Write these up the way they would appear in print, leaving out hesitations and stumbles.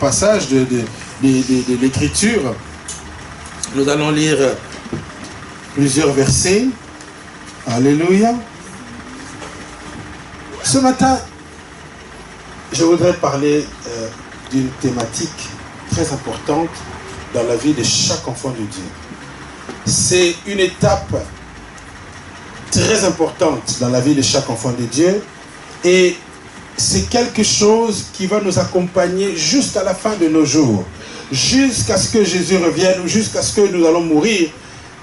passage de l'Écriture. Nous allons lire plusieurs versets. Alléluia. Ce matin, je voudrais parler d'une thématique très importante dans la vie de chaque enfant de Dieu. C'est une étape très importante dans la vie de chaque enfant de Dieu et c'est quelque chose qui va nous accompagner jusqu'à la fin de nos jours, jusqu'à ce que Jésus revienne ou jusqu'à ce que nous allons mourir.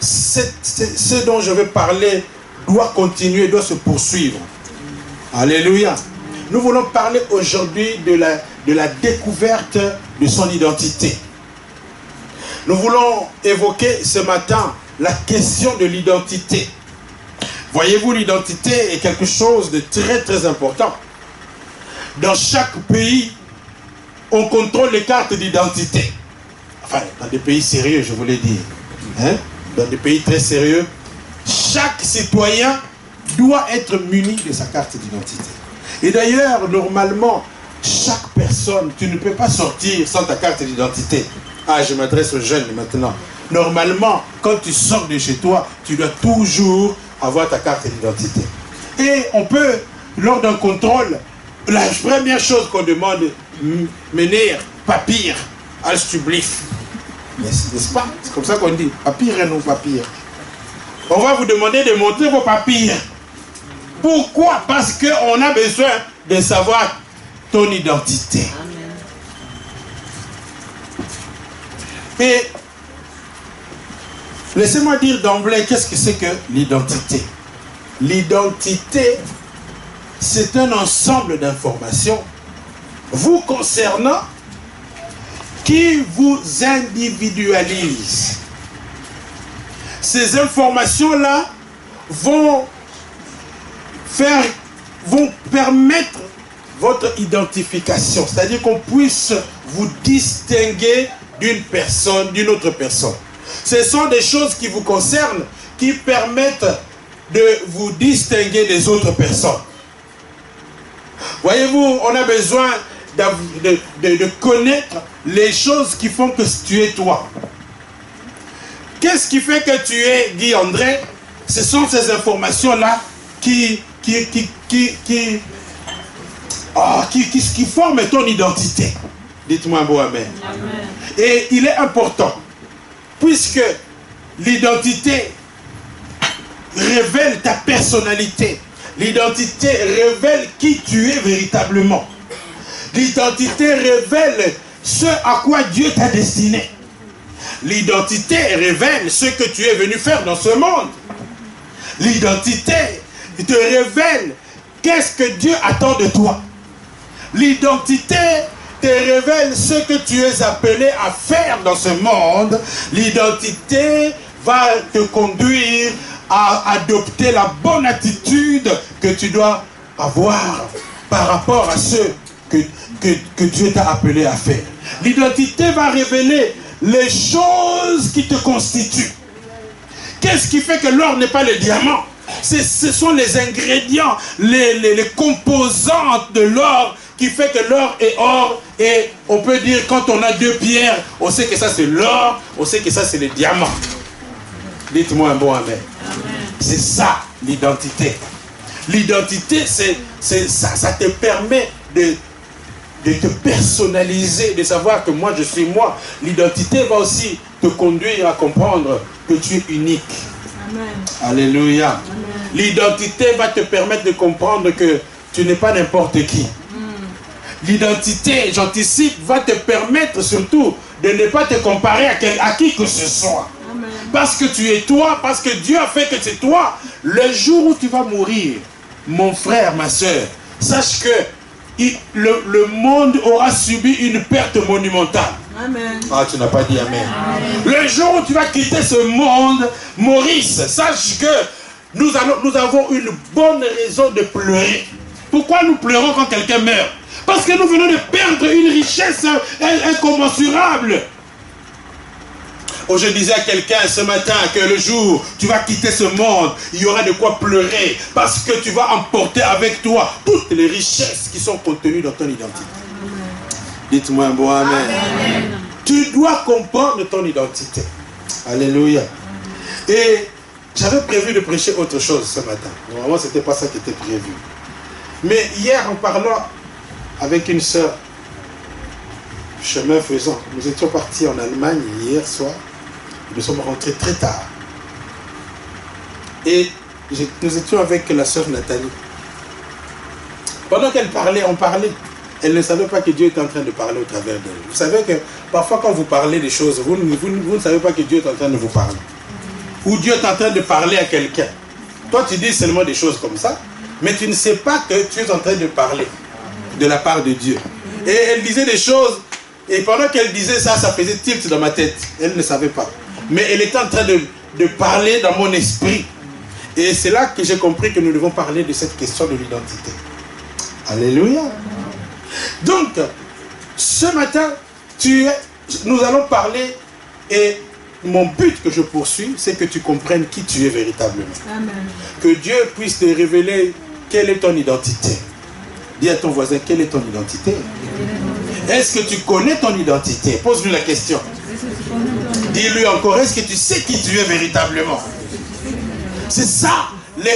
Ce dont je vais parler doit continuer, doit se poursuivre. Alléluia. Nous voulons parler aujourd'hui de la découverte de son identité. Nous voulons évoquer ce matin la question de l'identité. Voyez-vous, l'identité est quelque chose de très très important. Dans chaque pays, on contrôle les cartes d'identité. Enfin, dans des pays sérieux, je voulais dire. Hein? Dans des pays très sérieux, chaque citoyen doit être muni de sa carte d'identité. Et d'ailleurs, normalement, chaque personne, tu ne peux pas sortir sans ta carte d'identité. Ah, je m'adresse aux jeunes maintenant. Normalement, quand tu sors de chez toi, tu dois toujours avoir ta carte d'identité. Et on peut, lors d'un contrôle, la première chose qu'on demande, mener papier, alstublif. N'est-ce pas? C'est comme ça qu'on dit, papier et non papier. On va vous demander de montrer vos papiers. Pourquoi? Parce qu'on a besoin de savoir ton identité. Et laissez-moi dire d'emblée, qu'est-ce que c'est que l'identité? L'identité, c'est un ensemble d'informations vous concernant qui vous individualise. Ces informations-là vont permettre votre identification, c'est-à-dire qu'on puisse vous distinguer d'une personne, d'une autre personne. Ce sont des choses qui vous concernent, qui permettent de vous distinguer des autres personnes. Voyez-vous, on a besoin de connaître les choses qui font que tu es toi. Qu'est-ce qui fait que tu es Guy André? Ce sont ces informations-là qui forment ton identité. Dites-moi un beau amen. Amen. Et il est important, puisque l'identité révèle ta personnalité. L'identité révèle qui tu es véritablement. L'identité révèle ce à quoi Dieu t'a destiné. L'identité révèle ce que tu es venu faire dans ce monde. L'identité te révèle qu'est-ce que Dieu attend de toi. L'identité te révèle ce que tu es appelé à faire dans ce monde. L'identité va te conduire à adopter la bonne attitude que tu dois avoir par rapport à ce que Dieu t'a appelé à faire. L'identité va révéler les choses qui te constituent. Qu'est-ce qui fait que l'or n'est pas le diamant? Ce sont les ingrédients, les composantes de l'or qui fait que l'or est or. Et on peut dire, quand on a deux pierres, on sait que ça c'est l'or, on sait que ça c'est le diamant. Dites-moi un bon amen. C'est ça l'identité. L'identité, ça te permet de te personnaliser, de savoir que moi je suis moi. L'identité va aussi te conduire à comprendre que tu es unique. Amen. Alléluia. L'identité va te permettre de comprendre que tu n'es pas n'importe qui. L'identité, j'anticipe, va te permettre surtout de ne pas te comparer à qui que ce soit. Amen. Parce que tu es toi, parce que Dieu a fait que c'est toi. Le jour où tu vas mourir, mon frère, ma soeur, sache que le monde aura subi une perte monumentale. Amen. Ah, tu n'as pas dit amen. Amen. Le jour où tu vas quitter ce monde, Maurice, sache que nous avons une bonne raison de pleurer. Pourquoi nous pleurons quand quelqu'un meurt? Parce que nous venons de perdre une richesse incommensurable. Oh, je disais à quelqu'un ce matin que le jour où tu vas quitter ce monde, il y aura de quoi pleurer. Parce que tu vas emporter avec toi toutes les richesses qui sont contenues dans ton identité. Dites-moi un bon amen. Amen. Tu dois comprendre ton identité. Alléluia. Et j'avais prévu de prêcher autre chose ce matin. Normalement, ce n'était pas ça qui était prévu. Mais hier, en parlant avec une sœur, chemin faisant, nous étions partis en Allemagne hier soir. Nous sommes rentrés très tard. Et nous étions avec la sœur Nathalie. Pendant qu'elle parlait, on parlait. Elle ne savait pas que Dieu était en train de parler au travers d'elle. Vous savez que parfois quand vous parlez des choses, vous ne savez pas que Dieu est en train de vous parler. Ou Dieu est en train de parler à quelqu'un. Toi, tu dis seulement des choses comme ça, mais tu ne sais pas que tu es en train de parler de la part de Dieu. Et elle disait des choses, et pendant qu'elle disait ça, ça faisait tilt dans ma tête. Elle ne savait pas. Mais elle était en train de parler dans mon esprit. Et c'est là que j'ai compris que nous devons parler de cette question de l'identité. Alléluia. Donc, ce matin, nous allons parler, et mon but que je poursuis, c'est que tu comprennes qui tu es véritablement. Amen. Que Dieu puisse te révéler quelle est ton identité. Dis à ton voisin, quelle est ton identité? Est-ce que tu connais ton identité? Pose-lui la question. Dis-lui encore, est-ce que tu sais qui tu es véritablement? C'est ça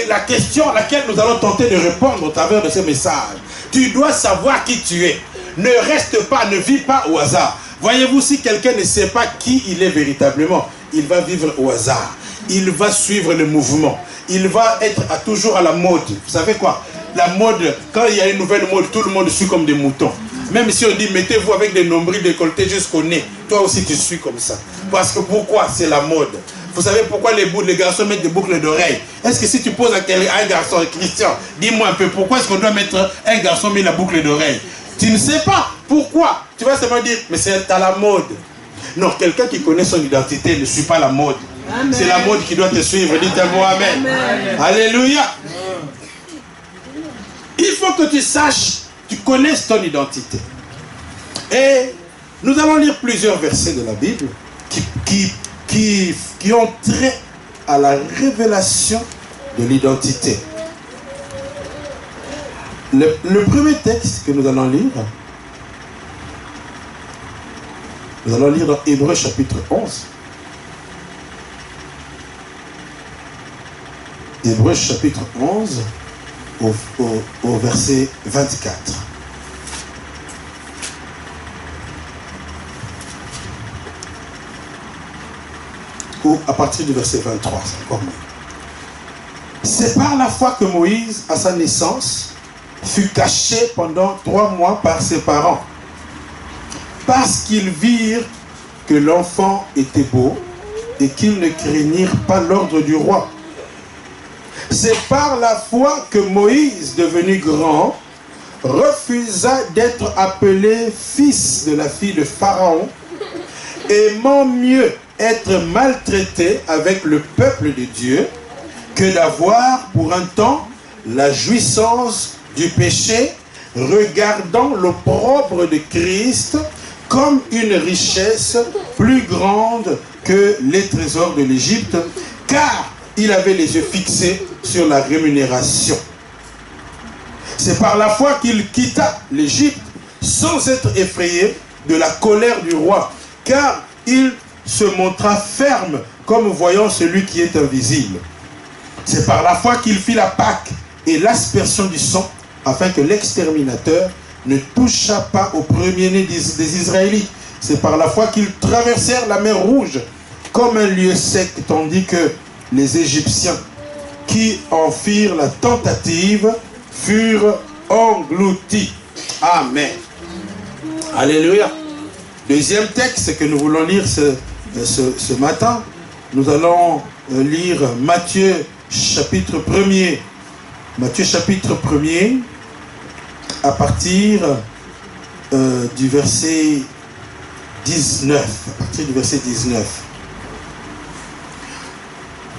la question à laquelle nous allons tenter de répondre au travers de ce message. Tu dois savoir qui tu es. Ne reste pas, ne vis pas au hasard. Voyez-vous, si quelqu'un ne sait pas qui il est véritablement, il va vivre au hasard. Il va suivre le mouvement. Il va être toujours à la mode. Vous savez quoi? La mode, quand il y a une nouvelle mode, tout le monde suit comme des moutons. Même si on dit, mettez-vous avec des nombrils décolletés jusqu'au nez, toi aussi tu suis comme ça. Parce que pourquoi? C'est la mode. Vous savez pourquoi les garçons mettent des boucles d'oreilles? Est-ce que si tu poses à un garçon, Christian, dis-moi un peu, pourquoi est-ce qu'on doit mettre un garçon met la boucle d'oreille? Tu ne sais pas pourquoi. Tu vas seulement dire, mais c'est à la mode. Non, quelqu'un qui connaît son identité ne suit pas la mode. C'est la mode qui doit te suivre. Dites-moi amen. Amen. Alléluia. Il faut que tu saches, tu connaisses ton identité. Et nous allons lire plusieurs versets de la Bible qui ont trait à la révélation de l'identité. Le premier texte que nous allons lire dans Hébreux chapitre 11. Hébreux chapitre 11 au verset 24. Ou à partir du verset 23, c'est encore mieux. C'est par la foi que Moïse, à sa naissance, fut caché pendant 3 mois par ses parents, parce qu'ils virent que l'enfant était beau et qu'ils ne craignirent pas l'ordre du roi. C'est par la foi que Moïse, devenu grand, refusa d'être appelé fils de la fille de Pharaon, aimant mieux être maltraité avec le peuple de Dieu que d'avoir pour un temps la jouissance du péché, regardant l'opprobre de Christ comme une richesse plus grande que les trésors de l'Égypte, car il avait les yeux fixés sur la rémunération. C'est par la foi qu'il quitta l'Égypte sans être effrayé de la colère du roi, car il se montra ferme comme voyant celui qui est invisible. C'est par la foi qu'il fit la Pâque et l'aspersion du sang, afin que l'exterminateur ne touchât pas au premier-né des Israélites. C'est par la foi qu'ils traversèrent la mer Rouge comme un lieu sec, tandis que les Égyptiens qui en firent la tentative furent engloutis. Amen. Alléluia. Deuxième texte que nous voulons lire ce matin, nous allons lire Matthieu chapitre 1er. Matthieu chapitre 1er, à partir du verset 19. À partir du verset 19.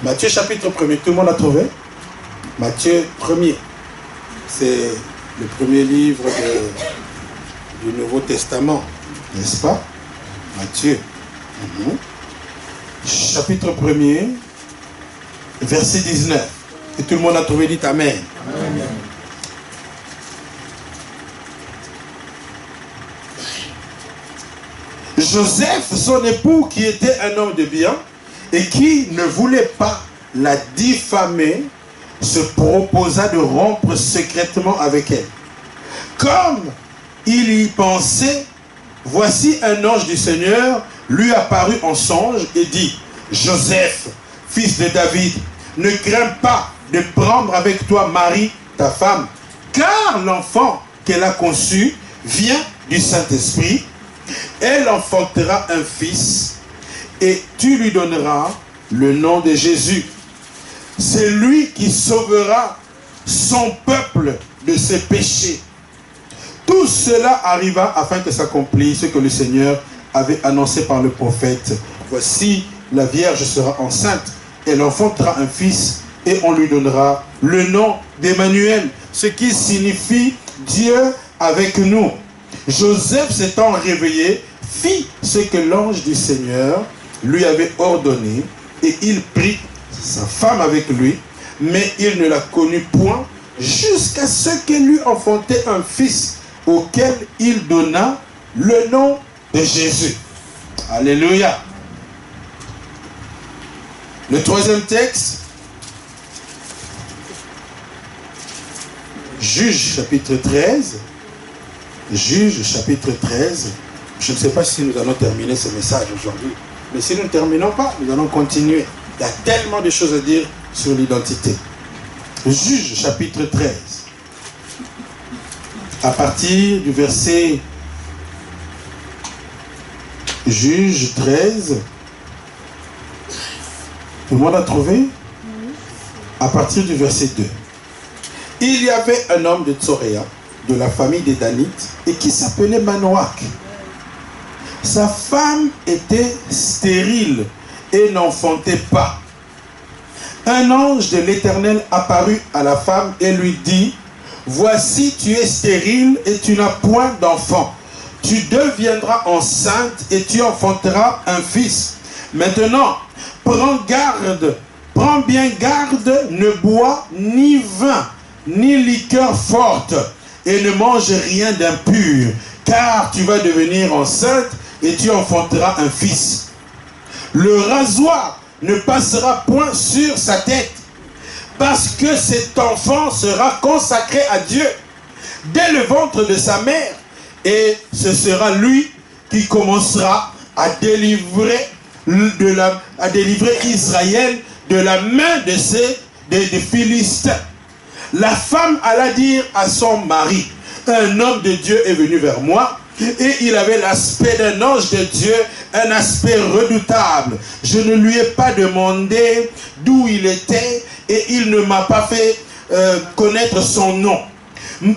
Matthieu chapitre 1er, tout le monde a trouvé? Matthieu 1er, c'est le premier livre du Nouveau Testament, n'est-ce pas? Matthieu. Chapitre 1er, verset 19. Et tout le monde a trouvé, dit Amen. Amen. Joseph, son époux, qui était un homme de bien et qui ne voulait pas la diffamer, se proposa de rompre secrètement avec elle. Comme il y pensait, voici un ange du Seigneur lui apparut en songe et dit, Joseph, fils de David, ne crains pas de prendre avec toi Marie, ta femme, car l'enfant qu'elle a conçu vient du Saint-Esprit. Elle enfantera un fils et tu lui donneras le nom de Jésus. C'est lui qui sauvera son peuple de ses péchés. Tout cela arriva afin que s'accomplisse ce que le Seigneur avait annoncé par le prophète. Voici, la Vierge sera enceinte, elle enfantera un fils et on lui donnera le nom d'Emmanuel, ce qui signifie Dieu avec nous. Joseph s'étant réveillé, fit ce que l'ange du Seigneur lui avait ordonné et il prit sa femme avec lui, mais il ne la connut point jusqu'à ce qu'elle lui enfantait un fils auquel il donna le nom de Jésus. Alléluia. Le troisième texte, Juge chapitre 13. Juge chapitre 13. Je ne sais pas si nous allons terminer ce message aujourd'hui, mais si nous ne terminons pas, nous allons continuer. Il y a tellement de choses à dire sur l'identité. Juge chapitre 13. À partir du verset Juge 13. Tout le monde a trouvé? À partir du verset 2. Il y avait un homme de Tsoréa, de la famille des Danites, et qui s'appelait Manoach. Sa femme était stérile et n'enfantait pas. Un ange de l'Éternel apparut à la femme et lui dit, voici, tu es stérile et tu n'as point d'enfant. Tu deviendras enceinte et tu enfanteras un fils. Maintenant, prends bien garde, ne bois ni vin, ni liqueur forte, et ne mange rien d'impur, car tu vas devenir enceinte et tu enfanteras un fils. Le rasoir ne passera point sur sa tête, parce que cet enfant sera consacré à Dieu dès le ventre de sa mère, et ce sera lui qui commencera à délivrer Israël de la main des Philistins. La femme alla dire à son mari, un homme de Dieu est venu vers moi, et il avait l'aspect d'un ange de Dieu, un aspect redoutable. Je ne lui ai pas demandé d'où il était, et il ne m'a pas fait connaître son nom. Mais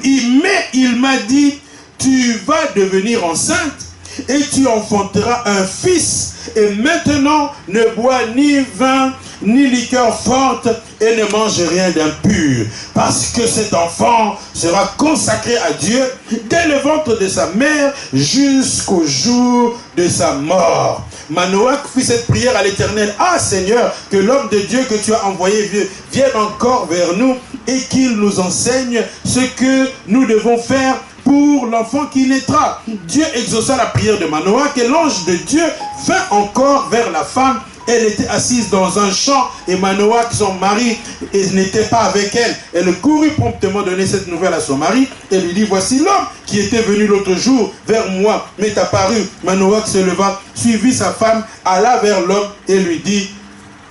il m'a dit, tu vas devenir enceinte, et tu enfanteras un fils, et maintenant ne bois ni vin, ni liqueur forte, et ne mange rien d'impur, parce que cet enfant sera consacré à Dieu dès le ventre de sa mère jusqu'au jour de sa mort. Manoach fit cette prière à l'Éternel. Ah Seigneur, que l'homme de Dieu que tu as envoyé vienne encore vers nous et qu'il nous enseigne ce que nous devons faire pour l'enfant qui naîtra. Dieu exauça la prière de Manoach et l'ange de Dieu vint encore vers la femme. Elle était assise dans un champ et Manoach, son mari, n'était pas avec elle. Elle courut promptement donner cette nouvelle à son mari et lui dit, voici l'homme qui était venu l'autre jour vers moi m'est apparu. Manoach se leva, suivit sa femme, alla vers l'homme et lui dit,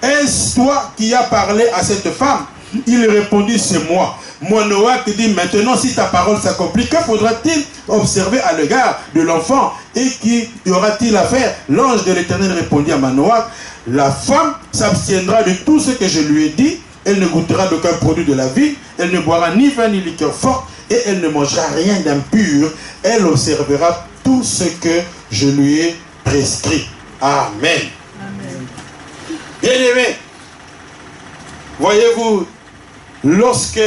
est-ce toi qui as parlé à cette femme? Il répondit, c'est moi. Manoach dit, maintenant si ta parole s'accomplit, que faudra-t-il observer à l'égard de l'enfant et qui y aura-t-il à faire? L'ange de l'Éternel répondit à Manoach, la femme s'abstiendra de tout ce que je lui ai dit, elle ne goûtera d'aucun produit de la vie, elle ne boira ni vin ni liqueur forte, et elle ne mangera rien d'impur, elle observera tout ce que je lui ai prescrit. Amen. Amen. Bien-aimés, voyez-vous, lorsque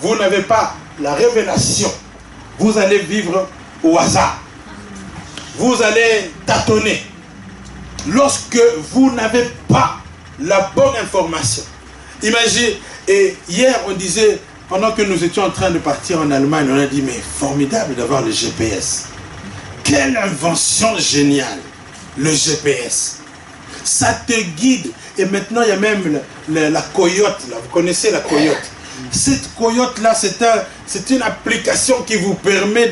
vous n'avez pas la révélation, vous allez vivre au hasard. Vous allez tâtonner. Lorsque vous n'avez pas la bonne information. Imagine, et hier on disait, pendant que nous étions en train de partir en Allemagne, on a dit, mais formidable d'avoir le GPS. Quelle invention géniale. le GPS. Ça te guide. Et maintenant, il y a même la coyote, là. Vous connaissez la coyote? Cette coyote-là, c'est une application qui vous permet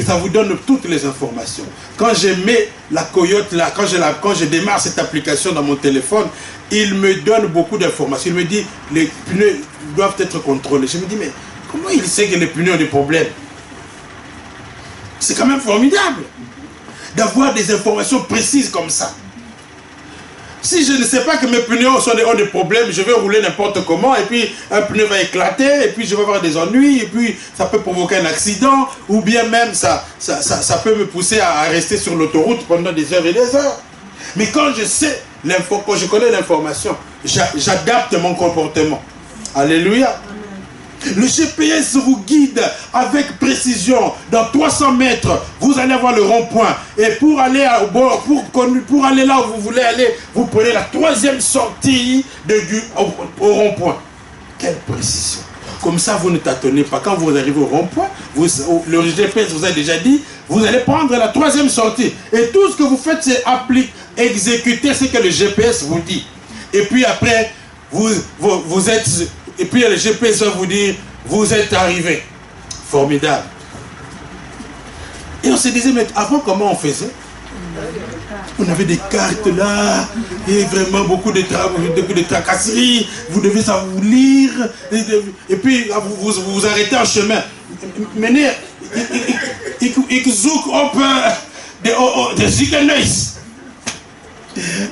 ça vous donne toutes les informations. Quand je mets la coyote-là, quand je démarre cette application dans mon téléphone, il me donne beaucoup d'informations. Il me dit, les pneus doivent être contrôlés. Je me dis, mais comment il sait que les pneus ont des problèmes? C'est quand même formidable d'avoir des informations précises comme ça. Si je ne sais pas que mes pneus ont des problèmes, je vais rouler n'importe comment, et puis un pneu va éclater, et puis je vais avoir des ennuis, et puis ça peut provoquer un accident, ou bien même ça peut me pousser à rester sur l'autoroute pendant des heures et des heures. Mais quand je sais quand je connais l'information, j'adapte mon comportement. Alléluia. Le GPS vous guide avec précision. Dans 300 mètres, vous allez avoir le rond-point. Et pour aller pour aller là où vous voulez aller, vous prenez la 3e sortie au rond-point. Quelle précision. Comme ça, vous ne tâtonnez pas. Quand vous arrivez au rond-point, le GPS vous a déjà dit, vous allez prendre la 3e sortie. Et tout ce que vous faites, c'est exécuter ce que le GPS vous dit. Et puis après, vous êtes... Et puis le GPS va vous dire, vous êtes arrivé. Formidable. Et on se disait, mais avant, comment on faisait? On avait des cartes là, et vraiment beaucoup de tracasseries. Vous devez savoir lire. Et puis, vous arrêtez en chemin. Meneer, ik zoek op de ziekenhuis.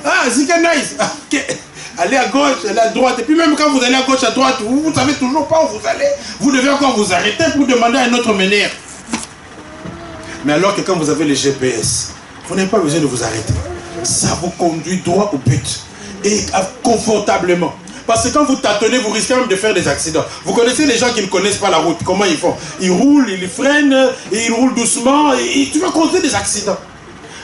Ah, ziekenhuis. Ok. Allez à gauche, allez à droite. Et puis même quand vous allez à gauche, à droite, vous ne savez toujours pas où vous allez. Vous devez encore vous arrêter pour demander à un autre meneur. Mais alors que quand vous avez le GPS, vous n'avez pas besoin de vous arrêter. Ça vous conduit droit au but. Et confortablement. Parce que quand vous tâtonnez, vous risquez même de faire des accidents. Vous connaissez les gens qui ne connaissent pas la route. Comment ils font? Ils roulent, ils freinent, et ils roulent doucement. Et tu vas causer des accidents.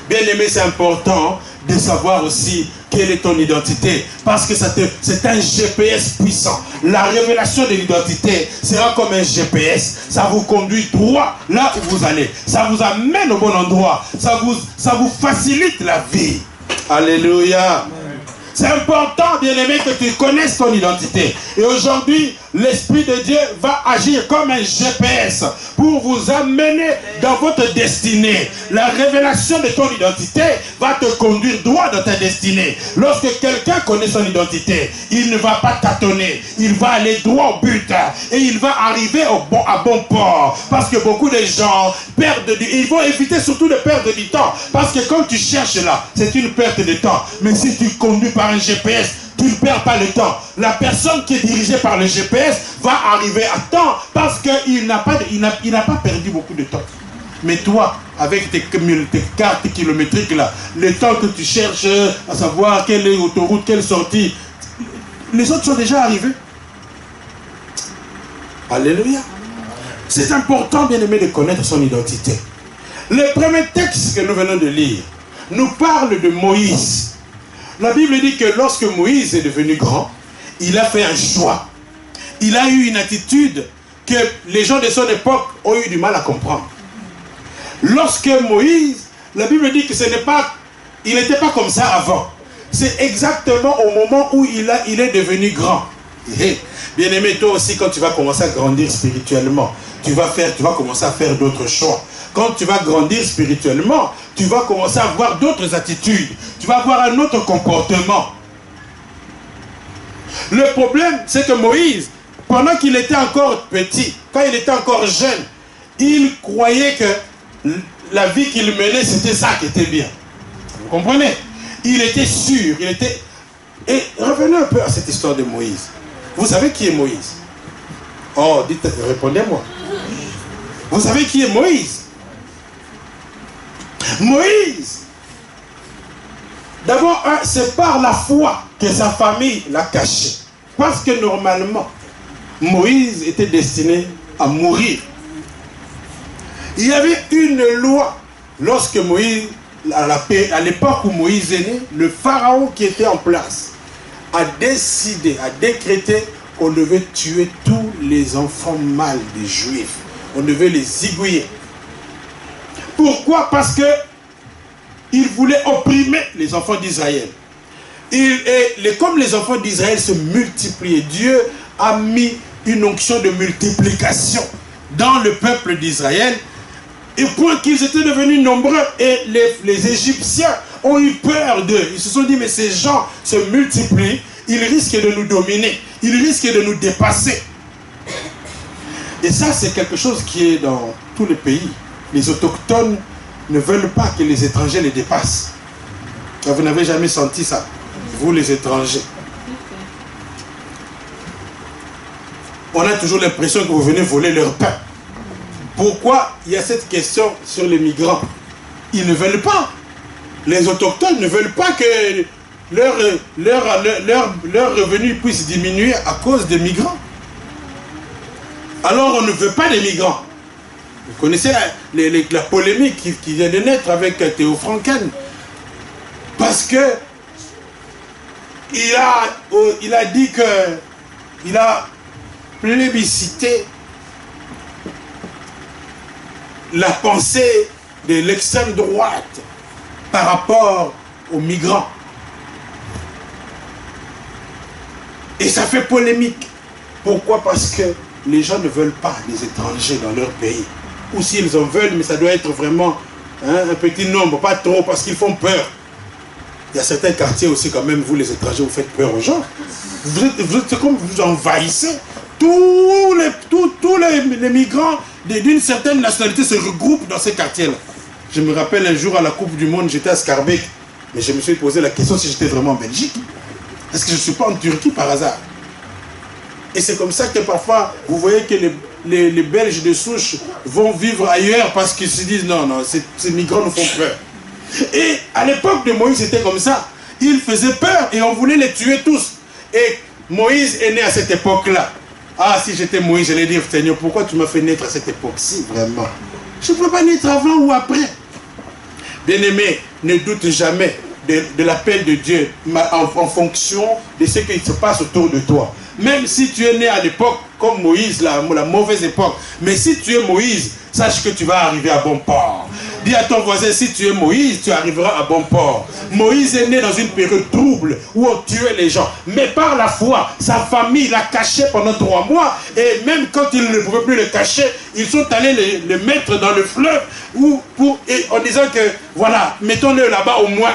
Bien aimé, c'est important de savoir aussi quelle est ton identité. Parce que c'est un GPS puissant. La révélation de l'identité sera comme un GPS. Ça vous conduit droit là où vous allez. Ça vous amène au bon endroit. Ça vous facilite la vie. Alléluia. C'est important, bien-aimé, que tu connaisses ton identité. Et aujourd'hui, l'Esprit de Dieu va agir comme un GPS pour vous amener dans votre destinée. La révélation de ton identité va te conduire droit dans ta destinée. Lorsque quelqu'un connaît son identité, il ne va pas tâtonner. Il va aller droit au but et il va arriver à bon port. Parce que beaucoup de gens ils vont éviter surtout de perdre du temps. Parce que quand tu cherches là, c'est une perte de temps. Mais si tu conduis par un GPS, tu ne perds pas le temps. La personne qui est dirigée par le GPS va arriver à temps parce qu'il n'a pas perdu beaucoup de temps. Mais toi, avec tes cartes kilométriques là, le temps que tu cherches à savoir quelle est l'autoroute, quelle sortie, les autres sont déjà arrivés. Alléluia. C'est important, bien aimé, de connaître son identité. Le premier texte que nous venons de lire nous parle de Moïse. La Bible dit que lorsque Moïse est devenu grand, il a fait un choix. Il a eu une attitude que les gens de son époque ont eu du mal à comprendre. Lorsque Moïse, la Bible dit que il n'était pas comme ça avant. C'est exactement au moment où il est devenu grand. Bien aimé, toi aussi, quand tu vas commencer à grandir spirituellement, tu vas commencer à faire d'autres choix. Quand tu vas grandir spirituellement, tu vas commencer à avoir d'autres attitudes. Tu vas avoir un autre comportement. Le problème, c'est que Moïse, pendant qu'il était encore petit, quand il était encore jeune, il croyait que la vie qu'il menait, c'était ça qui était bien. Vous comprenez? Il était sûr, Et revenons un peu à cette histoire de Moïse. Vous savez qui est Moïse? Oh, répondez-moi. Vous savez qui est Moïse? Moïse, d'abord, c'est par la foi que sa famille l'a caché. Parce que normalement, Moïse était destiné à mourir. Il y avait une loi, lorsque Moïse, à l'époque où Moïse est né, le pharaon qui était en place a décidé, a décrété qu'on devait tuer tous les enfants mâles des Juifs. On devait les zigouiller. Pourquoi? Parce que il voulait opprimer les enfants d'Israël. Comme les enfants d'Israël se multipliaient, Dieu a mis une onction de multiplication dans le peuple d'Israël, et point qu'ils étaient devenus nombreux, et les Égyptiens ont eu peur d'eux. Ils se sont dit, mais ces gens se multiplient, ils risquent de nous dominer, ils risquent de nous dépasser. Et ça, c'est quelque chose qui est dans tous les pays. Les autochtones ne veulent pas que les étrangers les dépassent. Vous n'avez jamais senti ça, vous les étrangers. On a toujours l'impression que vous venez voler leur pain. Pourquoi il y a cette question sur les migrants? Ils ne veulent pas. Les autochtones ne veulent pas que leur revenu puisse diminuer à cause des migrants. Alors on ne veut pas des migrants. Vous connaissez la polémique qui vient de naître avec Théo Franken. Parce que il a dit que il a plébiscité la pensée de l'extrême droite par rapport aux migrants. Et ça fait polémique. Pourquoi? Parce que les gens ne veulent pas les étrangers dans leur pays. Ou s'ils en veulent, mais ça doit être vraiment un petit nombre, pas trop, parce qu'ils font peur. Il y a certains quartiers aussi quand même, vous les étrangers, vous faites peur aux gens. C'est comme vous envahissez. Tous les migrants d'une certaine nationalité se regroupent dans ces quartiers-là. Je me rappelle un jour à la Coupe du Monde, j'étais à Schaerbeek, mais je me suis posé la question si j'étais vraiment en Belgique. Est-ce que je ne suis pas en Turquie par hasard? Et c'est comme ça que parfois, vous voyez que les Belges de souche vont vivre ailleurs parce qu'ils se disent non, ces migrants nous font peur. Et à l'époque de Moïse, c'était comme ça. Il faisait peur et on voulait les tuer tous. Et Moïse est né à cette époque-là. Ah, si j'étais Moïse, j'allais dire, Seigneur, pourquoi tu m'as fait naître à cette époque-ci, vraiment? Je ne peux pas naître avant ou après. Bien-aimé, ne doute jamais de l'appel de Dieu en fonction de ce qui se passe autour de toi. Même si tu es né à l'époque comme Moïse, la mauvaise époque, mais si tu es Moïse, sache que tu vas arriver à bon port. Dis à ton voisin, si tu es Moïse, tu arriveras à bon port. Moïse est né dans une période trouble où on tuait les gens. Mais par la foi, sa famille l'a caché pendant 3 mois. Et même quand ils ne pouvaient plus le cacher, ils sont allés le mettre dans le fleuve en disant que, voilà, mettons-le là-bas au moins.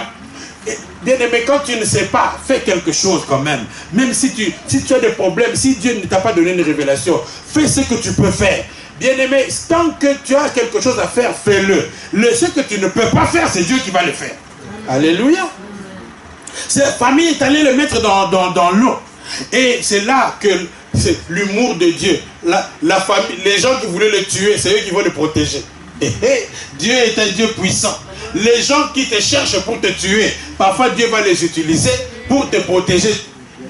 Bien-aimé, quand tu ne sais pas, fais quelque chose quand même. Même si tu as des problèmes, si Dieu ne t'a pas donné une révélation, fais ce que tu peux faire. Bien-aimé, tant que tu as quelque chose à faire, fais-le. Ce que tu ne peux pas faire, c'est Dieu qui va le faire. Alléluia. Cette famille est allée le mettre dans l'eau. Et c'est là que c'est l'humour de Dieu. La famille, les gens qui voulaient le tuer, c'est eux qui vont le protéger. Dieu est un Dieu puissant. Les gens qui te cherchent pour te tuer, parfois Dieu va les utiliser pour te protéger.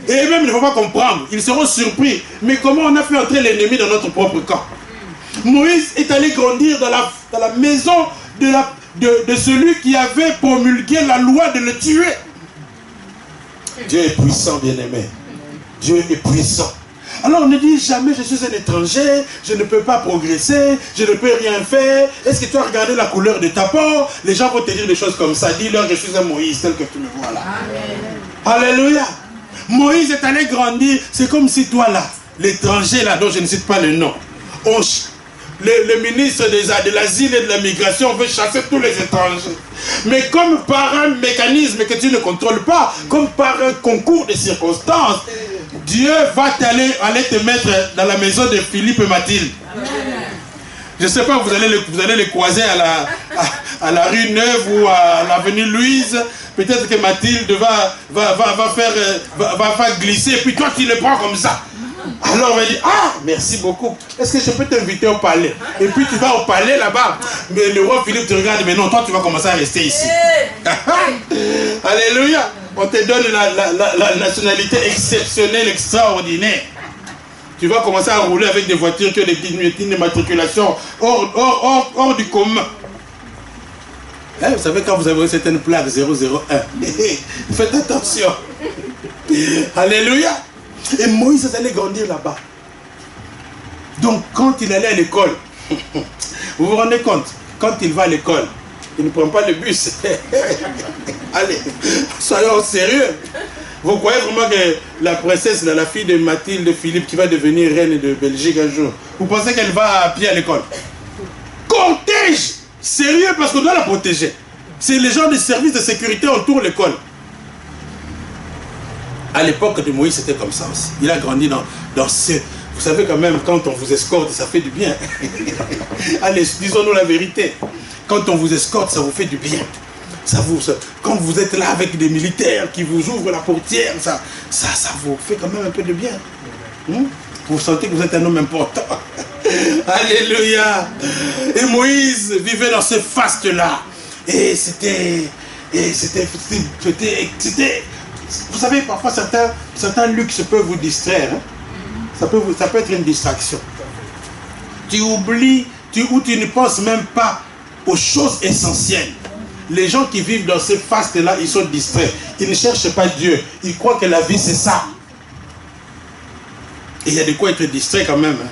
Et même ils ne vont pas comprendre, ils seront surpris. Mais comment on a fait entrer l'ennemi dans notre propre camp? Moïse est allé grandir dans la maison de celui qui avait promulgué la loi de le tuer. Dieu est puissant, bien-aimé. Dieu est puissant. Alors ne dis jamais je suis un étranger, je ne peux pas progresser, je ne peux rien faire. Est-ce que tu as regardé la couleur de ta peau? Les gens vont te dire des choses comme ça. Dis-leur je suis un Moïse tel que tu me vois là. Amen. Alléluia. Moïse est allé grandir. C'est comme si toi là, l'étranger là dont je ne cite pas le nom, le ministre de l'asile et de la migration veut chasser tous les étrangers. Mais comme par un mécanisme que tu ne contrôles pas, comme par un concours de circonstances, Dieu va aller te mettre dans la maison de Philippe et Mathilde. Je ne sais pas, vous allez les croiser à la rue Neuve ou à l'avenue Louise. Peut-être que Mathilde va faire glisser, et puis toi tu le prends comme ça. Alors on va dire, ah, merci beaucoup. Est-ce que je peux t'inviter au palais? Et puis tu vas au palais là-bas. Mais le roi Philippe te regarde, mais non, toi tu vas commencer à rester ici. Alléluia. On te donne la nationalité exceptionnelle, extraordinaire. Tu vas commencer à rouler avec des voitures qui ont des immatriculations hors du commun. Vous savez, quand vous avez certaines plaques 001, faites attention. Alléluia. Et Moïse allait grandir là-bas. Donc quand il allait à l'école, vous vous rendez compte, quand il va à l'école, Il ne prend pas le bus. Allez, soyons sérieux. Vous croyez vraiment que la princesse, la fille de Mathilde Philippe, qui va devenir reine de Belgique un jour, vous pensez qu'elle va à pied à l'école? Cortège! Sérieux, parce qu'on doit la protéger. C'est les gens des services de sécurité autour de l'école. À l'époque de Moïse, c'était comme ça aussi. Il a grandi dans ce... Vous savez quand même, quand on vous escorte, ça fait du bien. Allez, disons-nous la vérité. Quand on vous escorte, ça vous fait du bien. Quand vous êtes là avec des militaires qui vous ouvrent la portière, ça vous fait quand même un peu de bien. Vous sentez que vous êtes un homme important. Alléluia. Et Moïse vivait dans ce faste-là. Et c'était... Vous savez, parfois certains luxes peuvent vous distraire. Hein? Ça peut être une distraction. Tu oublies, ou tu ne penses même pas aux choses essentielles. Les gens qui vivent dans ces fastes-là, ils sont distraits. Ils ne cherchent pas Dieu. Ils croient que la vie, c'est ça. Et il y a de quoi être distrait quand même. Hein.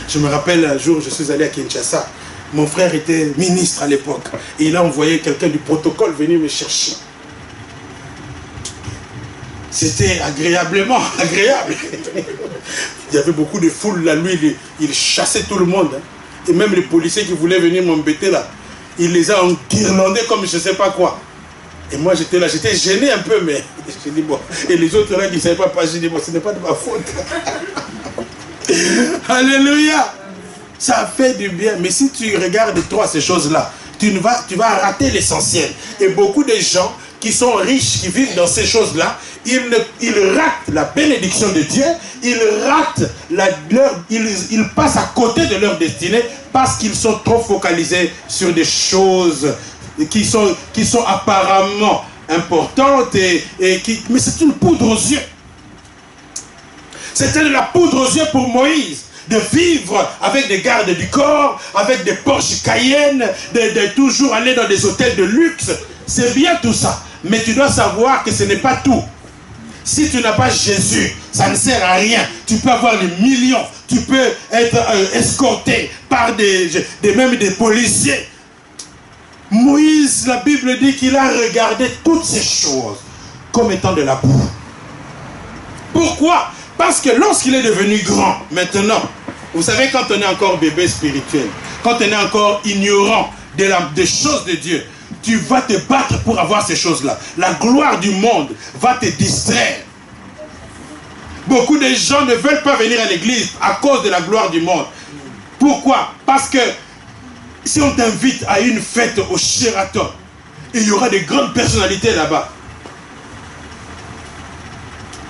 Je me rappelle un jour, je suis allé à Kinshasa. Mon frère était ministre à l'époque. Et il a envoyé quelqu'un du protocole venir me chercher. C'était agréablement agréable. Il y avait beaucoup de foule là. Lui, il chassait tout le monde. Hein. Et même les policiers qui voulaient venir m'embêter là. Il les a enguirlandés comme je ne sais pas quoi. Et moi j'étais là, j'étais gêné un peu, mais j'ai dit bon. Et les autres là qui ne savaient pas, j'ai dit bon, ce n'est pas de ma faute. Alléluia. Ça fait du bien. Mais si tu regardes trop ces choses-là, tu vas rater l'essentiel. Et beaucoup de gens qui sont riches, qui vivent dans ces choses-là, ils ratent la bénédiction de Dieu, ils passent à côté de leur destinée parce qu'ils sont trop focalisés sur des choses qui sont apparemment importantes mais c'est une poudre aux yeux. C'était de la poudre aux yeux pour Moïse de vivre avec des gardes du corps, avec des Porsche Cayenne, de toujours aller dans des hôtels de luxe. C'est bien tout ça, mais tu dois savoir que ce n'est pas tout. Si tu n'as pas Jésus, ça ne sert à rien. Tu peux avoir des millions, tu peux être escorté par même des policiers. Moïse, la Bible dit qu'il a regardé toutes ces choses comme étant de la boue. Pourquoi? Parce que lorsqu'il est devenu grand, maintenant, vous savez, quand on est encore bébé spirituel, quand on est encore ignorant des choses de Dieu, tu vas te battre pour avoir ces choses-là. La gloire du monde va te distraire. Beaucoup de gens ne veulent pas venir à l'église à cause de la gloire du monde. Pourquoi? Parce que si on t'invite à une fête au Sheraton, il y aura des grandes personnalités là-bas.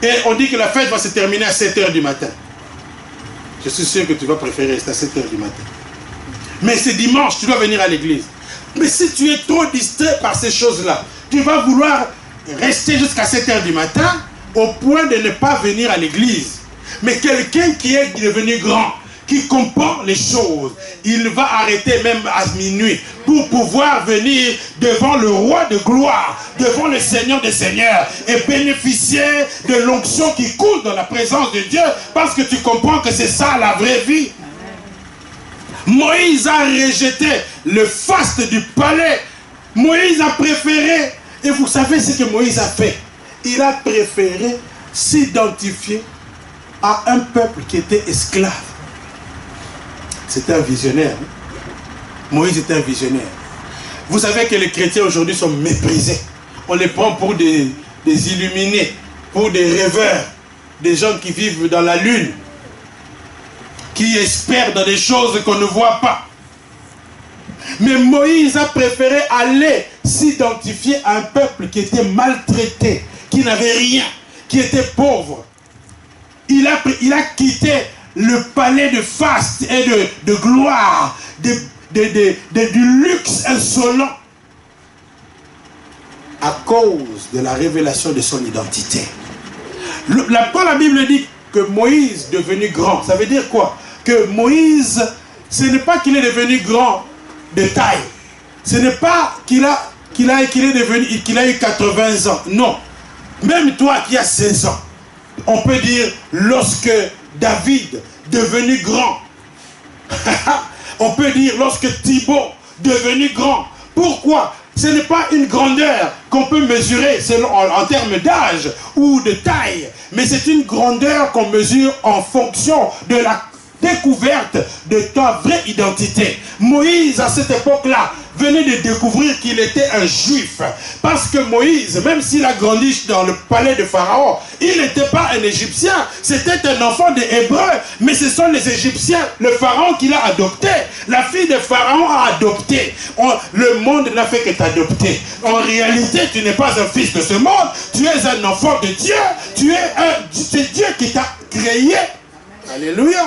Et on dit que la fête va se terminer à 7 h du matin. Je suis sûr que tu vas préférer rester à 7 h du matin. Mais c'est dimanche, tu dois venir à l'église. Mais si tu es trop distrait par ces choses-là, tu vas vouloir rester jusqu'à 7 h du matin au point de ne pas venir à l'église. Mais quelqu'un qui est devenu grand, qui comprend les choses, il va arrêter même à minuit pour pouvoir venir devant le roi de gloire, devant le Seigneur des Seigneurs et bénéficier de l'onction qui coule dans la présence de Dieu parce que tu comprends que c'est ça la vraie vie. Moïse a rejeté le faste du palais. Moïse a préféré, et vous savez ce que Moïse a fait? Il a préféré s'identifier à un peuple qui était esclave. C'était un visionnaire. Hein? Moïse était un visionnaire. Vous savez que les chrétiens aujourd'hui sont méprisés. On les prend pour des illuminés, pour des rêveurs, des gens qui vivent dans la lune, qui espèrent dans des choses qu'on ne voit pas. Mais Moïse a préféré aller s'identifier à un peuple qui était maltraité, qui n'avait rien, qui était pauvre. Il a quitté le palais de faste et de gloire, du luxe insolent, à cause de la révélation de son identité. Quand la Bible dit que Moïse est devenu grand, ça veut dire quoi? Que Moïse, ce n'est pas qu'il est devenu grand de taille. Ce n'est pas qu'il a eu 80 ans. Non. Même toi qui as 16 ans, on peut dire lorsque David devenu grand, on peut dire lorsque Thibaut devenu grand, Pourquoi? Ce n'est pas une grandeur qu'on peut mesurer en termes d'âge ou de taille, mais c'est une grandeur qu'on mesure en fonction de la découverte de ta vraie identité. Moïse, à cette époque-là, venait de découvrir qu'il était un juif. Parce que Moïse, même s'il a grandi dans le palais de Pharaon, il n'était pas un Égyptien, c'était un enfant des Hébreux. Mais ce sont les Égyptiens, le Pharaon qui l'a adopté. La fille de Pharaon a adopté. Le monde n'a fait que t'adopter. En réalité, tu n'es pas un fils de ce monde, tu es un enfant de Dieu. C'est Dieu qui t'a créé. Alléluia.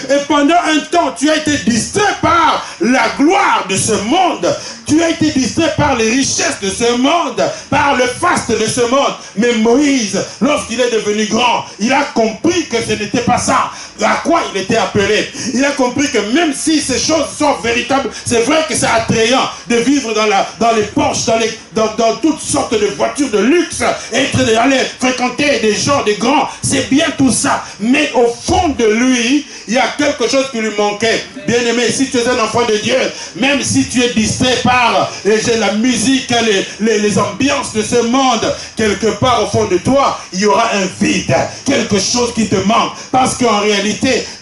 Et pendant un temps, tu as été distrait par la gloire de ce monde. Tu as été distrait par les richesses de ce monde, par le faste de ce monde. Mais Moïse, lorsqu'il est devenu grand, il a compris que ce n'était pas ça à quoi il était appelé. Il a compris que même si ces choses sont véritables, c'est vrai que c'est attrayant de vivre dans les Porsche, dans toutes sortes de voitures de luxe, d'aller fréquenter des gens, des grands. C'est bien tout ça. Mais au fond de lui, il y a quelque chose qui lui manquait. Bien-aimé, si tu es un enfant de Dieu, même si tu es distrait par la musique, les ambiances de ce monde, quelque part au fond de toi, il y aura un vide, quelque chose qui te manque. Parce qu'en réalité,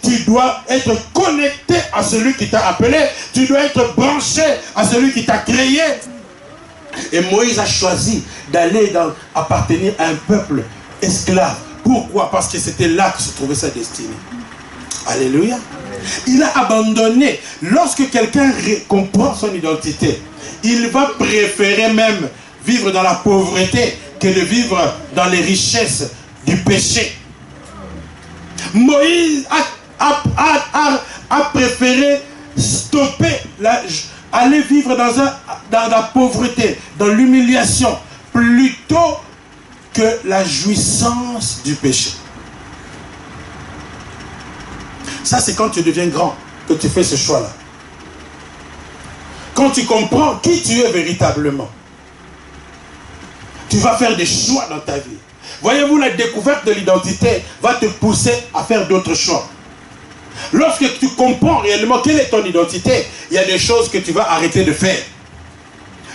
tu dois être connecté à celui qui t'a appelé, tu dois être branché à celui qui t'a créé. Et Moïse a choisi d'aller appartenir à un peuple esclave. Pourquoi? Parce que c'était là que se trouvait sa destinée. Alléluia. Il a abandonné. Lorsque quelqu'un comprend son identité, il va préférer même vivre dans la pauvreté que de vivre dans les richesses du péché. Moïse a préféré stopper, aller vivre dans la pauvreté, dans l'humiliation, plutôt que la jouissance du péché. Ça, c'est quand tu deviens grand que tu fais ce choix-là. Quand tu comprends qui tu es véritablement, tu vas faire des choix dans ta vie. Voyez-vous, la découverte de l'identité va te pousser à faire d'autres choix. Lorsque tu comprends réellement quelle est ton identité, il y a des choses que tu vas arrêter de faire.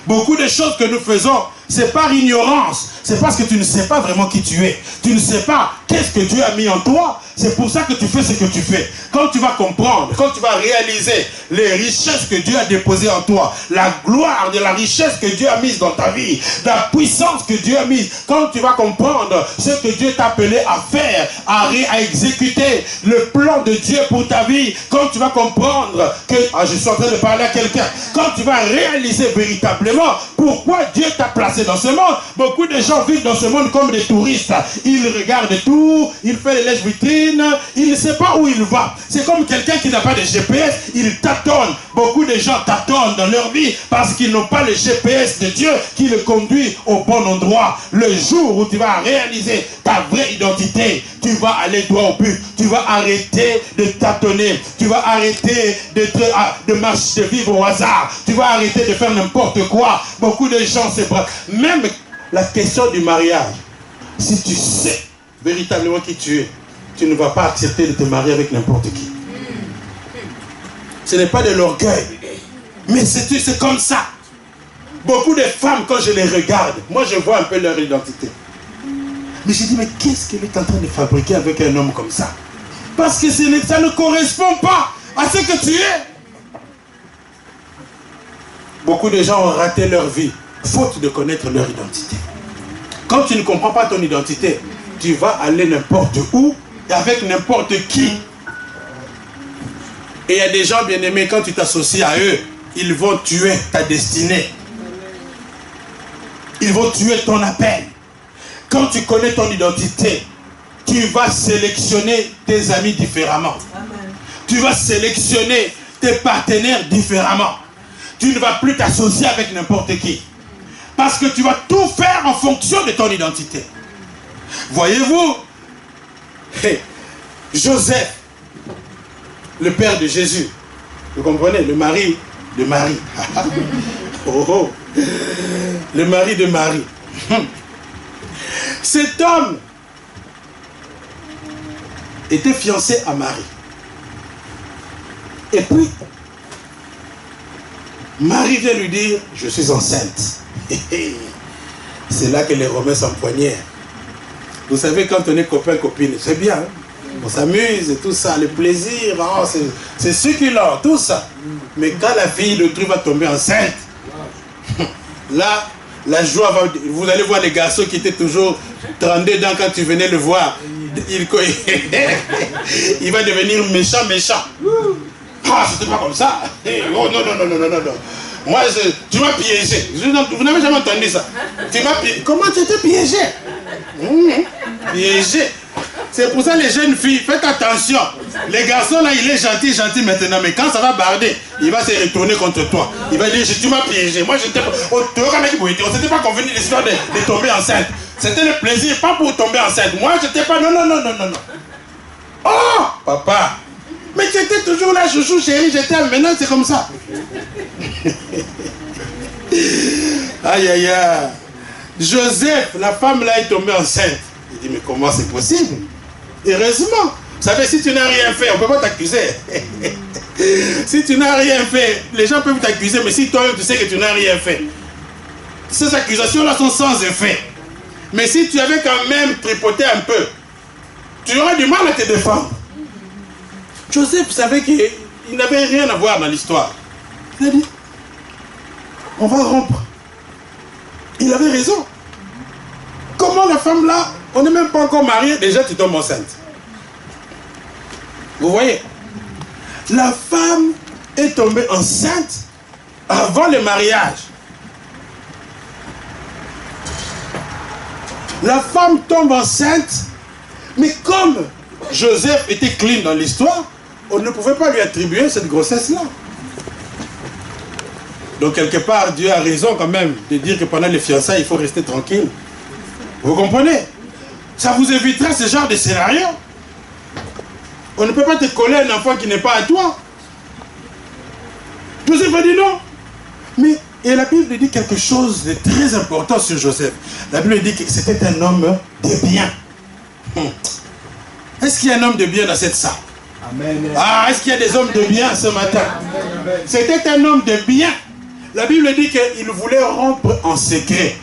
Beaucoup de choses que nous faisons, c'est par ignorance. C'est parce que tu ne sais pas vraiment qui tu es. Tu ne sais pas qu'est-ce que Dieu a mis en toi. C'est pour ça que tu fais ce que tu fais. Quand tu vas comprendre, quand tu vas réaliser les richesses que Dieu a déposées en toi, la gloire de la richesse que Dieu a mise dans ta vie, la puissance que Dieu a mise, quand tu vas comprendre ce que Dieu t'a appelé à faire, à exécuter le plan de Dieu pour ta vie, quand tu vas comprendre que, je suis en train de parler à quelqu'un, quand tu vas réaliser véritablement pourquoi Dieu t'a placé dans ce monde. Beaucoup de gens vivent dans ce monde comme des touristes. Ils regardent tout, ils font les lèche-vitrines, ils ne savent pas où il va. C'est comme quelqu'un qui n'a pas de GPS, il tâtonne. Beaucoup de gens tâtonnent dans leur vie parce qu'ils n'ont pas le GPS de Dieu qui le conduit au bon endroit. Le jour où tu vas réaliser ta vraie identité, tu vas aller droit au but. Tu vas arrêter de tâtonner. Tu vas arrêter de marcher, de vivre au hasard. Tu vas arrêter de faire n'importe quoi. Beaucoup de gens, c'est vrai. Même la question du mariage, si tu sais véritablement qui tu es, tu ne vas pas accepter de te marier avec n'importe qui. Ce n'est pas de l'orgueil, mais c'est comme ça. Beaucoup de femmes, quand je les regarde, moi je vois un peu leur identité. Mais je dis, mais qu'est-ce qu'elle est en train de fabriquer avec un homme comme ça? Parce que ça ne correspond pas à ce que tu es. Beaucoup de gens ont raté leur vie, faute de connaître leur identité. Quand tu ne comprends pas ton identité, tu vas aller n'importe où et avec n'importe qui. Et il y a des gens bien-aimés, quand tu t'associes à eux, ils vont tuer ta destinée. Ils vont tuer ton appel. Quand tu connais ton identité, tu vas sélectionner tes amis différemment. Amen. Tu vas sélectionner tes partenaires différemment. Tu ne vas plus t'associer avec n'importe qui. Parce que tu vas tout faire en fonction de ton identité. Voyez-vous, Joseph, le père de Jésus, vous comprenez, le mari de Marie. Le mari de Marie. Cet homme était fiancé à Marie. Et puis, Marie vient lui dire, je suis enceinte. C'est là que les Romains s'empoignèrent. Vous savez, quand on est copain-copine, c'est bien. Hein? On s'amuse et tout ça, le plaisir, oh, c'est succulent, tout ça. Mais quand la fille de truc va tomber enceinte, là, la joie va... Vous allez voir les garçons qui étaient toujours 32 ans quand tu venais le voir. Il va devenir méchant. Ah, c'était pas comme ça. Oh non. Moi, tu m'as piégé. Vous n'avez jamais entendu ça. Tu m'as piégé. Comment tu étais piégé? Piégé. C'est pour ça les jeunes filles, faites attention. Les garçons là, il est gentil maintenant, mais quand ça va barder, il va se retourner contre toi. Il va dire, tu m'as piégé. Moi, j'étais pas... On s'était pas convenu l'histoire de tomber enceinte. C'était le plaisir, pas pour tomber enceinte. Moi, j'étais pas... Non. Oh, papa. Mais tu étais toujours là, chouchou, chérie, j'étais... Maintenant, c'est comme ça. Aïe. Joseph, la femme là est tombée enceinte. Il dit, mais comment c'est possible? Heureusement. Vous savez, si tu n'as rien fait, on ne peut pas t'accuser. Si tu n'as rien fait, les gens peuvent t'accuser, mais si toi-même tu sais que tu n'as rien fait, ces accusations-là sont sans effet. Mais si tu avais quand même tripoté un peu, tu aurais du mal à te défendre. Joseph savait qu'il n'avait rien à voir dans l'histoire. Il a dit, on va rompre. Il avait raison. Comment la femme là, on n'est même pas encore marié, déjà tu tombes enceinte. Vous voyez, la femme est tombée enceinte avant le mariage. La femme tombe enceinte, mais comme Joseph était clean dans l'histoire, on ne pouvait pas lui attribuer cette grossesse-là. Donc quelque part, Dieu a raison quand même de dire que pendant les fiançailles, il faut rester tranquille. Vous comprenez? Ça vous évitera ce genre de scénario. On ne peut pas te coller un enfant qui n'est pas à toi. Joseph a dit non. Mais, et la Bible dit quelque chose de très important sur Joseph. La Bible dit que c'était un homme de bien. Est-ce qu'il y a un homme de bien dans cette salle? Amen. Ah, est-ce qu'il y a des hommes de bien ce matin? C'était un homme de bien. La Bible dit qu'il voulait rompre en secret.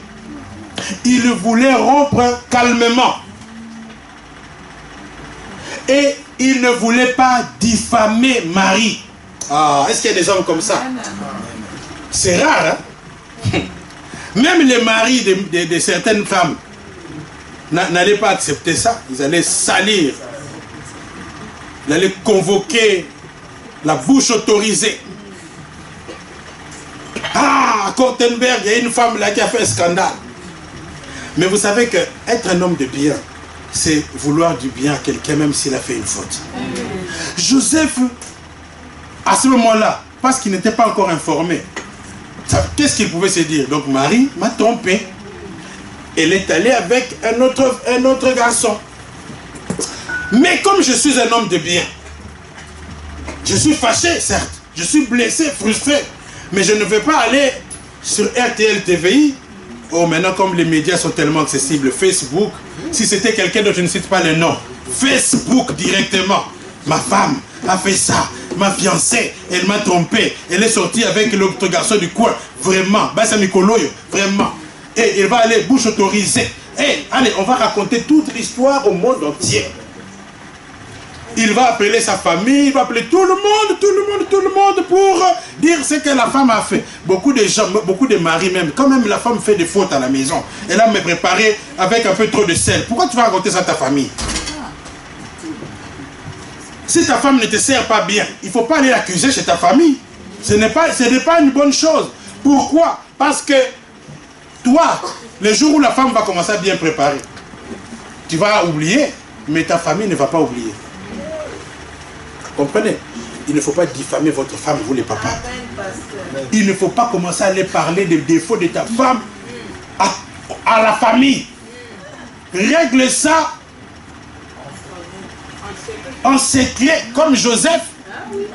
Il voulait rompre calmement. Et il ne voulait pas diffamer Marie. Ah, est-ce qu'il y a des hommes comme ça? C'est rare, hein? Même les maris de certaines femmes n'allaient pas accepter ça. Ils allaient salir. Ils allaient convoquer la bouche autorisée. Ah, à Kortenberg, il y a une femme là qui a fait un scandale. Mais vous savez que être un homme de bien, c'est vouloir du bien à quelqu'un même s'il a fait une faute. Joseph, à ce moment-là, parce qu'il n'était pas encore informé, qu'est-ce qu'il pouvait se dire? Donc Marie m'a trompé. Elle est allée avec un autre garçon. Mais comme je suis un homme de bien, je suis fâché, certes. Je suis blessé, frustré. Mais je ne vais pas aller sur RTL TVI. Oh, maintenant, comme les médias sont tellement accessibles, Facebook, si c'était quelqu'un dont je ne cite pas le nom, Facebook directement. Ma femme a fait ça, ma fiancée, elle m'a trompé, elle est sortie avec l'autre garçon du coin, vraiment, Bassa Mikoloyo, vraiment. Et il va aller bouche autorisée. Et allez, on va raconter toute l'histoire au monde entier. Il va appeler sa famille, il va appeler tout le monde pour dire ce que la femme a fait. Beaucoup de gens, beaucoup de maris même, quand même la femme fait des fautes à la maison, elle a me préparé avec un peu trop de sel. Pourquoi tu vas raconter ça à ta famille? Si ta femme ne te sert pas bien, il ne faut pas aller l'accuser chez ta famille. Ce n'est pas une bonne chose. Pourquoi? Parce que toi, le jour où la femme va commencer à bien préparer, tu vas oublier, mais ta famille ne va pas oublier. Comprenez? Il ne faut pas diffamer votre femme, vous les papas. Il ne faut pas commencer à aller parler des défauts de ta femme à la famille. Règle ça en secret, comme Joseph.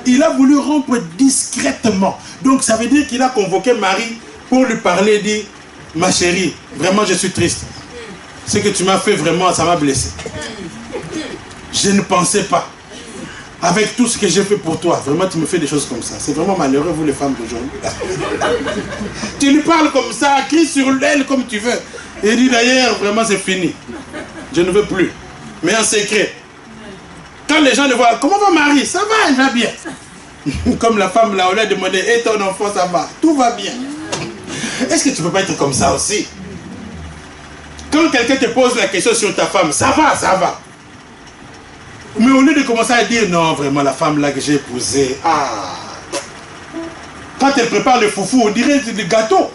Il a voulu rompre discrètement. Donc ça veut dire qu'il a convoqué Marie pour lui parler et dire, ma chérie, vraiment je suis triste. Ce que tu m'as fait vraiment, ça m'a blessé. Je ne pensais pas. avec tout ce que j'ai fait pour toi, vraiment tu me fais des choses comme ça. C'est vraiment malheureux, vous les femmes d'aujourd'hui. Tu lui parles comme ça, crie sur elle comme tu veux. Et dit d'ailleurs, vraiment c'est fini. Je ne veux plus. Mais en secret. Quand les gens le voient, comment va Marie? Ça va, elle va bien. Comme la femme là, on lui a demandé, et ton enfant, ça va? Tout va bien. Est-ce que tu ne peux pas être comme ça aussi? Quand quelqu'un te pose la question sur ta femme, ça va, ça va. Mais au lieu de commencer à dire, non, vraiment, la femme là que j'ai épousée, quand elle prépare le foufou, on dirait du gâteau.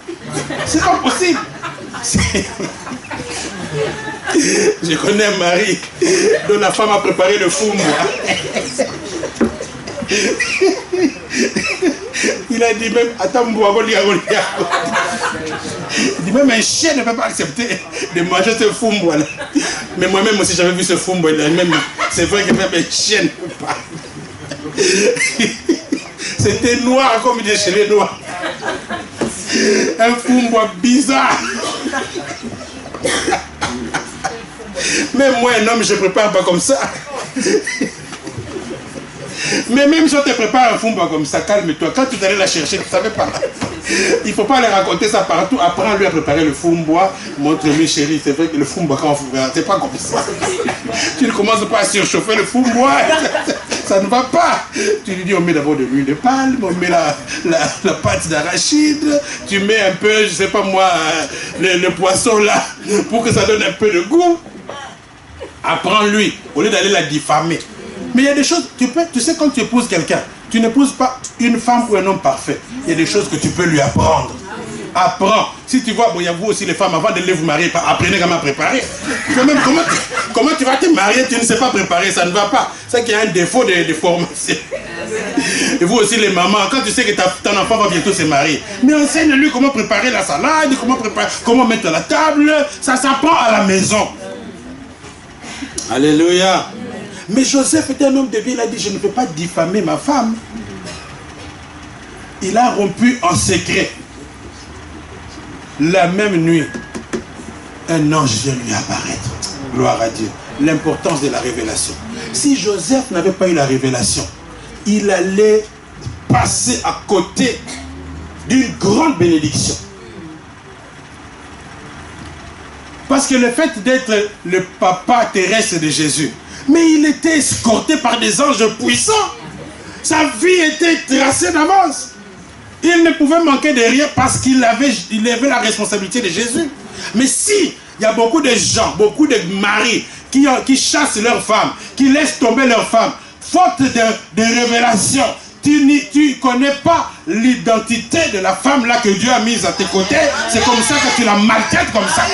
C'est pas possible. Je connais un mari dont la femme a préparé le fou, moi. Il a dit même, attends, il dit même un chien ne peut pas accepter de manger ce fumbo là. Mais moi-même aussi j'avais vu ce fumbo là. C'est vrai que même un chien ne peut pas. C'était noir comme il dit chez les noirs. Un fumbo bizarre. Même moi un homme je ne prépare pas comme ça. Mais même si on te prépare un fumba comme ça, calme-toi. Quand tu allais la chercher, tu ne savais pas. Il ne faut pas aller raconter ça partout. Apprends-lui à préparer le fumba. Montre-lui, chérie, c'est vrai que le fumba, quand on fait, c'est pas comme ça. Tu ne commences pas à surchauffer le fumba. Ça ne va pas. Tu lui dis, on met d'abord de l'huile de palme, on met la pâte d'arachide, tu mets un peu, je ne sais pas moi, le poisson là, pour que ça donne un peu de goût. Apprends-lui, au lieu d'aller la diffamer. Mais il y a des choses, tu sais quand tu épouses quelqu'un, tu n'épouses pas une femme ou un homme parfait. Il y a des choses que tu peux lui apprendre. Apprends. Si tu vois, bon, il y a vous aussi les femmes, avant de vous marier, apprenez comment préparer. Même comment tu vas te marier, tu ne sais pas préparer, ça ne va pas. C'est qu'il y a un défaut de formation. Et vous aussi les mamans, quand tu sais que ton enfant va bientôt se marier, mais enseigne-lui comment préparer la salade, comment mettre la table, ça s'apprend à la maison. Alléluia. Mais Joseph était un homme de Dieu, il a dit, je ne peux pas diffamer ma femme. Il a rompu en secret. La même nuit, un ange vient lui apparaître. Gloire à Dieu. L'importance de la révélation. Si Joseph n'avait pas eu la révélation, il allait passer à côté d'une grande bénédiction. Parce que le fait d'être le papa terrestre de Jésus, mais il était escorté par des anges puissants. Sa vie était tracée d'avance. Il ne pouvait manquer de rien parce qu'il avait la responsabilité de Jésus. Mais si il y a beaucoup de gens, beaucoup de maris qui chassent leurs femmes, qui laissent tomber leurs femmes, faute de révélation, tu ne connais pas l'identité de la femme là que Dieu a mise à tes côtés, c'est comme ça que tu la maltraites comme ça.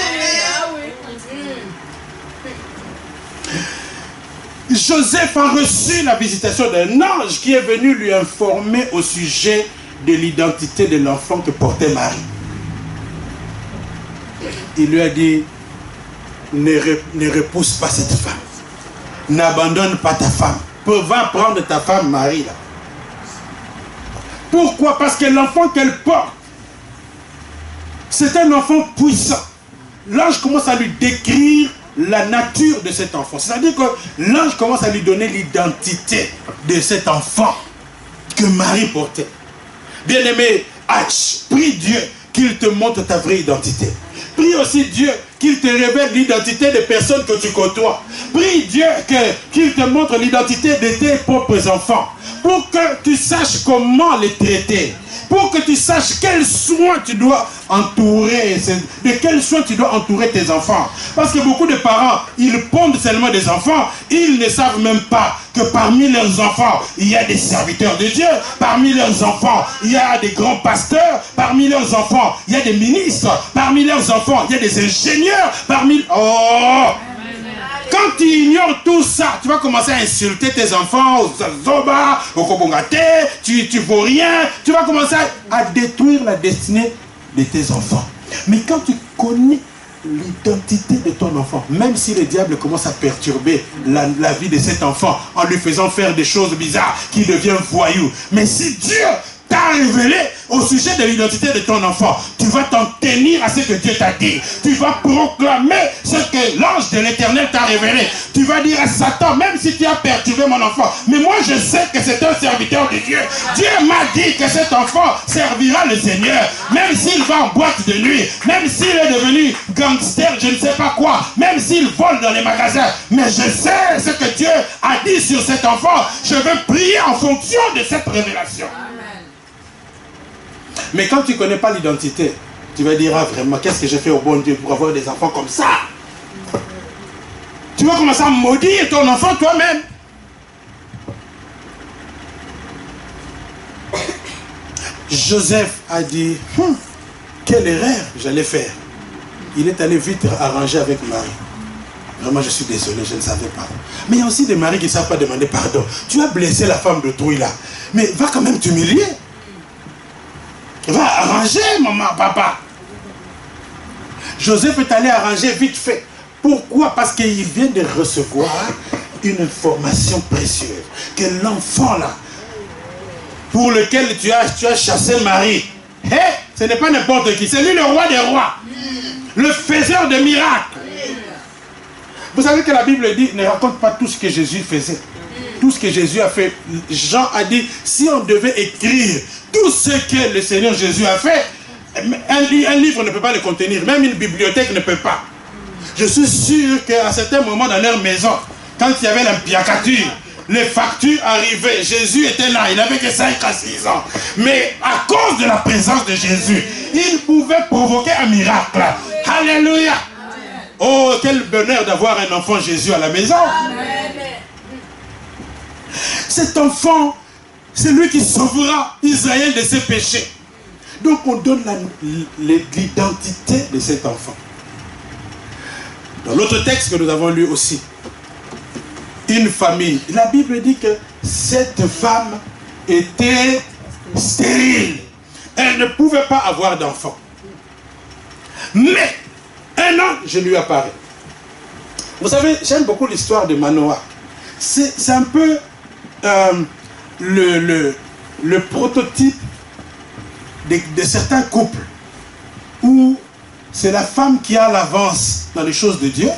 Joseph a reçu la visitation d'un ange qui est venu lui informer au sujet de l'identité de l'enfant que portait Marie. Il lui a dit, ne repousse pas cette femme. N'abandonne pas ta femme. Va prendre ta femme Marie là. Pourquoi? Parce que l'enfant qu'elle porte, c'est un enfant puissant. L'ange commence à lui décrire la nature de cet enfant. C'est-à-dire que l'ange commence à lui donner l'identité de cet enfant que Marie portait. Bien-aimé, prie Dieu qu'il te montre ta vraie identité. Prie aussi Dieu qu'il te révèle l'identité des personnes que tu côtoies. Prie Dieu qu'il te montre l'identité de tes propres enfants. Pour que tu saches comment les traiter. Pour que tu saches quels soins tu dois entourer, de quels soins tu dois entourer tes enfants. Parce que beaucoup de parents, ils pondent seulement des enfants, ils ne savent même pas que parmi leurs enfants, il y a des serviteurs de Dieu, parmi leurs enfants, il y a des grands pasteurs, parmi leurs enfants, il y a des ministres, parmi leurs enfants, il y a des ingénieurs, Oh! Quand tu ignores tout ça, tu vas commencer à insulter tes enfants, tu vaux rien, tu vas commencer à détruire la destinée de tes enfants. Mais quand tu connais l'identité de ton enfant, même si le diable commence à perturber la vie de cet enfant en lui faisant faire des choses bizarres, qu'il devient voyou, mais si Dieu t'a t'a révélé au sujet de l'identité de ton enfant, tu vas t'en tenir à ce que Dieu t'a dit. Tu vas proclamer ce que l'ange de l'Éternel t'a révélé. Tu vas dire à Satan, même si tu as perturbé mon enfant, mais moi je sais que c'est un serviteur de Dieu. Dieu m'a dit que cet enfant servira le Seigneur, même s'il va en boîte de nuit, même s'il est devenu gangster, je ne sais pas quoi, même s'il vole dans les magasins, mais je sais ce que Dieu a dit sur cet enfant. Je vais prier en fonction de cette révélation. Mais quand tu ne connais pas l'identité, tu vas dire, ah vraiment, qu'est-ce que j'ai fait au bon Dieu pour avoir des enfants comme ça? Tu vas commencer à maudire ton enfant toi-même. Joseph a dit, quelle erreur j'allais faire. Il est allé vite arranger avec Marie. Vraiment, je suis désolé, je ne savais pas. Mais il y a aussi des maris qui ne savent pas demander pardon. Tu as blessé la femme d'autrui là. Mais va quand même t'humilier. Va arranger, maman, papa. Joseph est allé arranger vite fait. Pourquoi? Parce qu'il vient de recevoir une information précieuse. Que l'enfant là, pour lequel tu as chassé Marie, ce n'est pas n'importe qui, c'est lui le roi des rois. Le faiseur de miracles. Vous savez que la Bible dit, ne raconte pas tout ce que Jésus faisait. Tout ce que Jésus a fait. Jean a dit, si on devait écrire tout ce que le Seigneur Jésus a fait, un livre ne peut pas le contenir. Même une bibliothèque ne peut pas. Je suis sûr qu'à certains moments dans leur maison, quand il y avait l'impiacature, les factures arrivaient. Jésus était là, il n'avait que 5 à 6 ans. Mais à cause de la présence de Jésus, il pouvait provoquer un miracle. Alléluia! Oh, quel bonheur d'avoir un enfant Jésus à la maison. Cet enfant, c'est lui qui sauvera Israël de ses péchés. Donc on donne l'identité de cet enfant. Dans l'autre texte que nous avons lu aussi, une famille. La Bible dit que cette femme était stérile. Elle ne pouvait pas avoir d'enfant. Mais un ange lui apparaît. Vous savez, j'aime beaucoup l'histoire de Manoah. C'est un peu le prototype de certains couples où c'est la femme qui a l'avance dans les choses de Dieu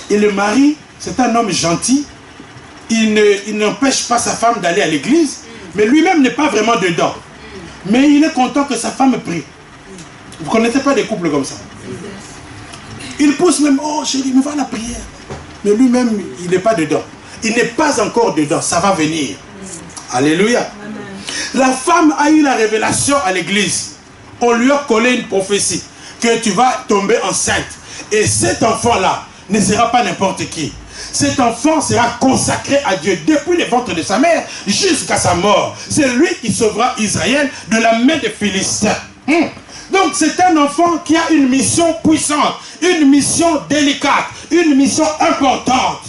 et le mari, c'est un homme gentil. Il n'empêche pas sa femme d'aller à l'église, mais lui-même n'est pas vraiment dedans. Mais il est content que sa femme prie. Vous ne connaissez pas des couples comme ça? Il pousse même, oh chérie, me va à la prière. Mais lui-même, il n'est pas dedans. Il n'est pas encore dedans, ça va venir. Alléluia. Amen. La femme a eu la révélation à l'église. On lui a collé une prophétie que tu vas tomber enceinte. Et cet enfant-là ne sera pas n'importe qui. Cet enfant sera consacré à Dieu depuis le ventre de sa mère jusqu'à sa mort. C'est lui qui sauvera Israël de la main des Philistins. Donc c'est un enfant qui a une mission puissante, une mission délicate, une mission importante.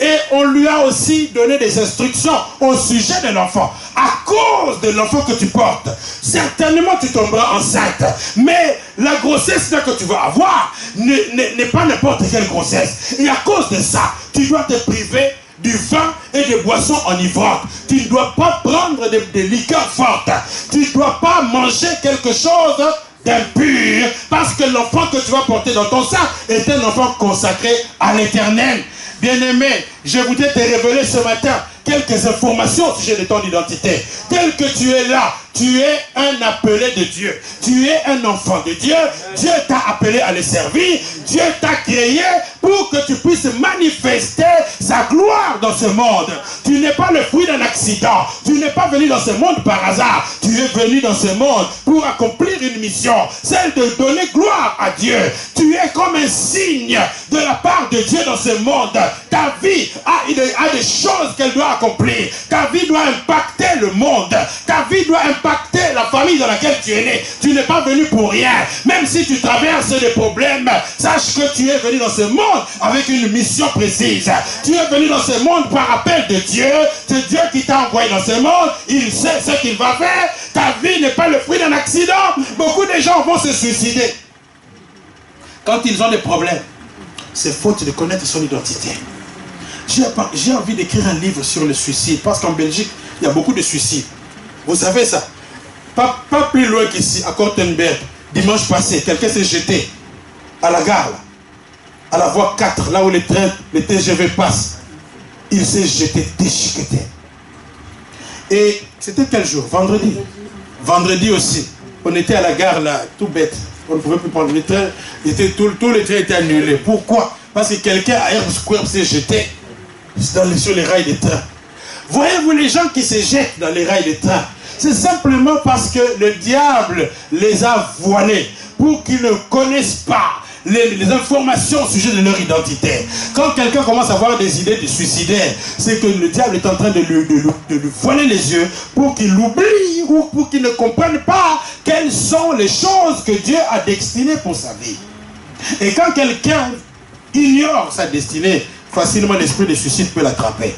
Et on lui a aussi donné des instructions au sujet de l'enfant. À cause de l'enfant que tu portes, certainement tu tomberas enceinte. Mais la grossesse que tu vas avoir n'est pas n'importe quelle grossesse. Et à cause de ça, tu dois te priver du vin et des boissons enivrantes. Tu ne dois pas prendre des liqueurs fortes. Tu ne dois pas manger quelque chose d'impur. Parce que l'enfant que tu vas porter dans ton sein est un enfant consacré à l'Éternel. Bien-aimé, je voudrais te révéler ce matin quelques informations au sujet de ton identité. Tel que tu es là, tu es un appelé de Dieu. Tu es un enfant de Dieu. Dieu t'a appelé à le servir. Dieu t'a créé pour que tu puisses manifester sa gloire dans ce monde. Tu n'es pas le fruit d'un accident. Tu n'es pas venu dans ce monde par hasard. Tu es venu dans ce monde pour accomplir une mission, celle de donner gloire à Dieu. Tu es comme un signe de la part de Dieu dans ce monde. Ta vie a des choses qu'elle doit accomplir. Ta vie doit impacter le monde. Ta vie doit impacter la famille dans laquelle tu es né. Tu n'es pas venu pour rien. Même si tu traverses des problèmes, sache que tu es venu dans ce monde avec une mission précise. Tu es venu dans ce monde par appel de Dieu. C'est Dieu qui t'a envoyé dans ce monde. Il sait ce qu'il va faire. Ta vie n'est pas le fruit d'un accident. Beaucoup de gens vont se suicider quand ils ont des problèmes. C'est faute de connaître son identité. J'ai envie d'écrire un livre sur le suicide, parce qu'en Belgique, il y a beaucoup de suicides. Vous savez ça? Pas plus loin qu'ici, à Kortenberg, dimanche passé, quelqu'un s'est jeté à la gare, là, à la voie 4, là où les trains, les TGV passent. Il s'est jeté déchiqueté. Et c'était quel jour? Vendredi. Vendredi aussi. On était à la gare là, tout bête. On ne pouvait plus prendre les trains. Tous les trains étaient annulés. Pourquoi? Parce que quelqu'un à Herb Square s'est jeté sur les rails des trains. Voyez-vous les gens qui se jettent dans les rails des trains? C'est simplement parce que le diable les a voilés pour qu'ils ne connaissent pas les informations au sujet de leur identité. Quand quelqu'un commence à avoir des idées de suicidaire, c'est que le diable est en train de lui voiler les yeux pour qu'il oublie ou pour qu'il ne comprenne pas quelles sont les choses que Dieu a destinées pour sa vie. Et quand quelqu'un ignore sa destinée, facilement l'esprit de suicide peut l'attraper.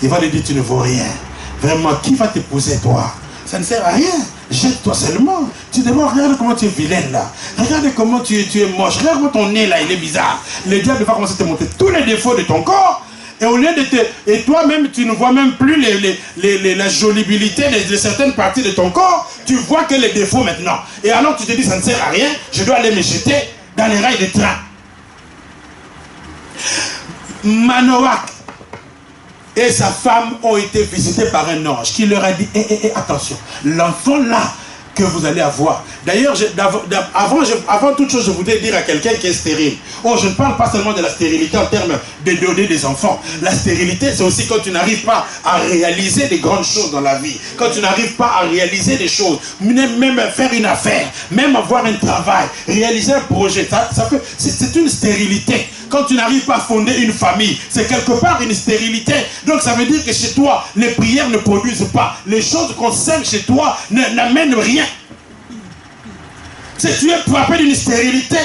Il va lui dire: tu ne vaux rien. Vraiment, qui va t'épouser toi? Ça ne sert à rien. Jette-toi seulement. Tu devrais regarder comment tu es vilaine là. Regarde comment tu es moche. Regarde comment ton nez là, il est bizarre. Le diable va commencer à te montrer tous les défauts de ton corps. Et au lieu de te... Et toi-même, tu ne vois même plus la jolibilité de certaines parties de ton corps. Tu vois que les défauts maintenant. Et alors tu te dis: ça ne sert à rien. Je dois aller me jeter dans les rails de train. Manoach et sa femme ont été visités par un ange qui leur a dit: attention, l'enfant là que vous allez avoir. D'ailleurs, avant toute chose, je voudrais dire à quelqu'un qui est stérile. Oh, je ne parle pas seulement de la stérilité en termes de donner des enfants. La stérilité, c'est aussi quand tu n'arrives pas à réaliser des grandes choses dans la vie. Quand tu n'arrives pas à réaliser des choses. Même faire une affaire. Même avoir un travail. Réaliser un projet. C'est une stérilité. Quand tu n'arrives pas à fonder une famille, c'est quelque part une stérilité. Donc ça veut dire que chez toi, les prières ne produisent pas. Les choses qu'on sème chez toi n'amènent rien. Tu es frappé d'une stérilité.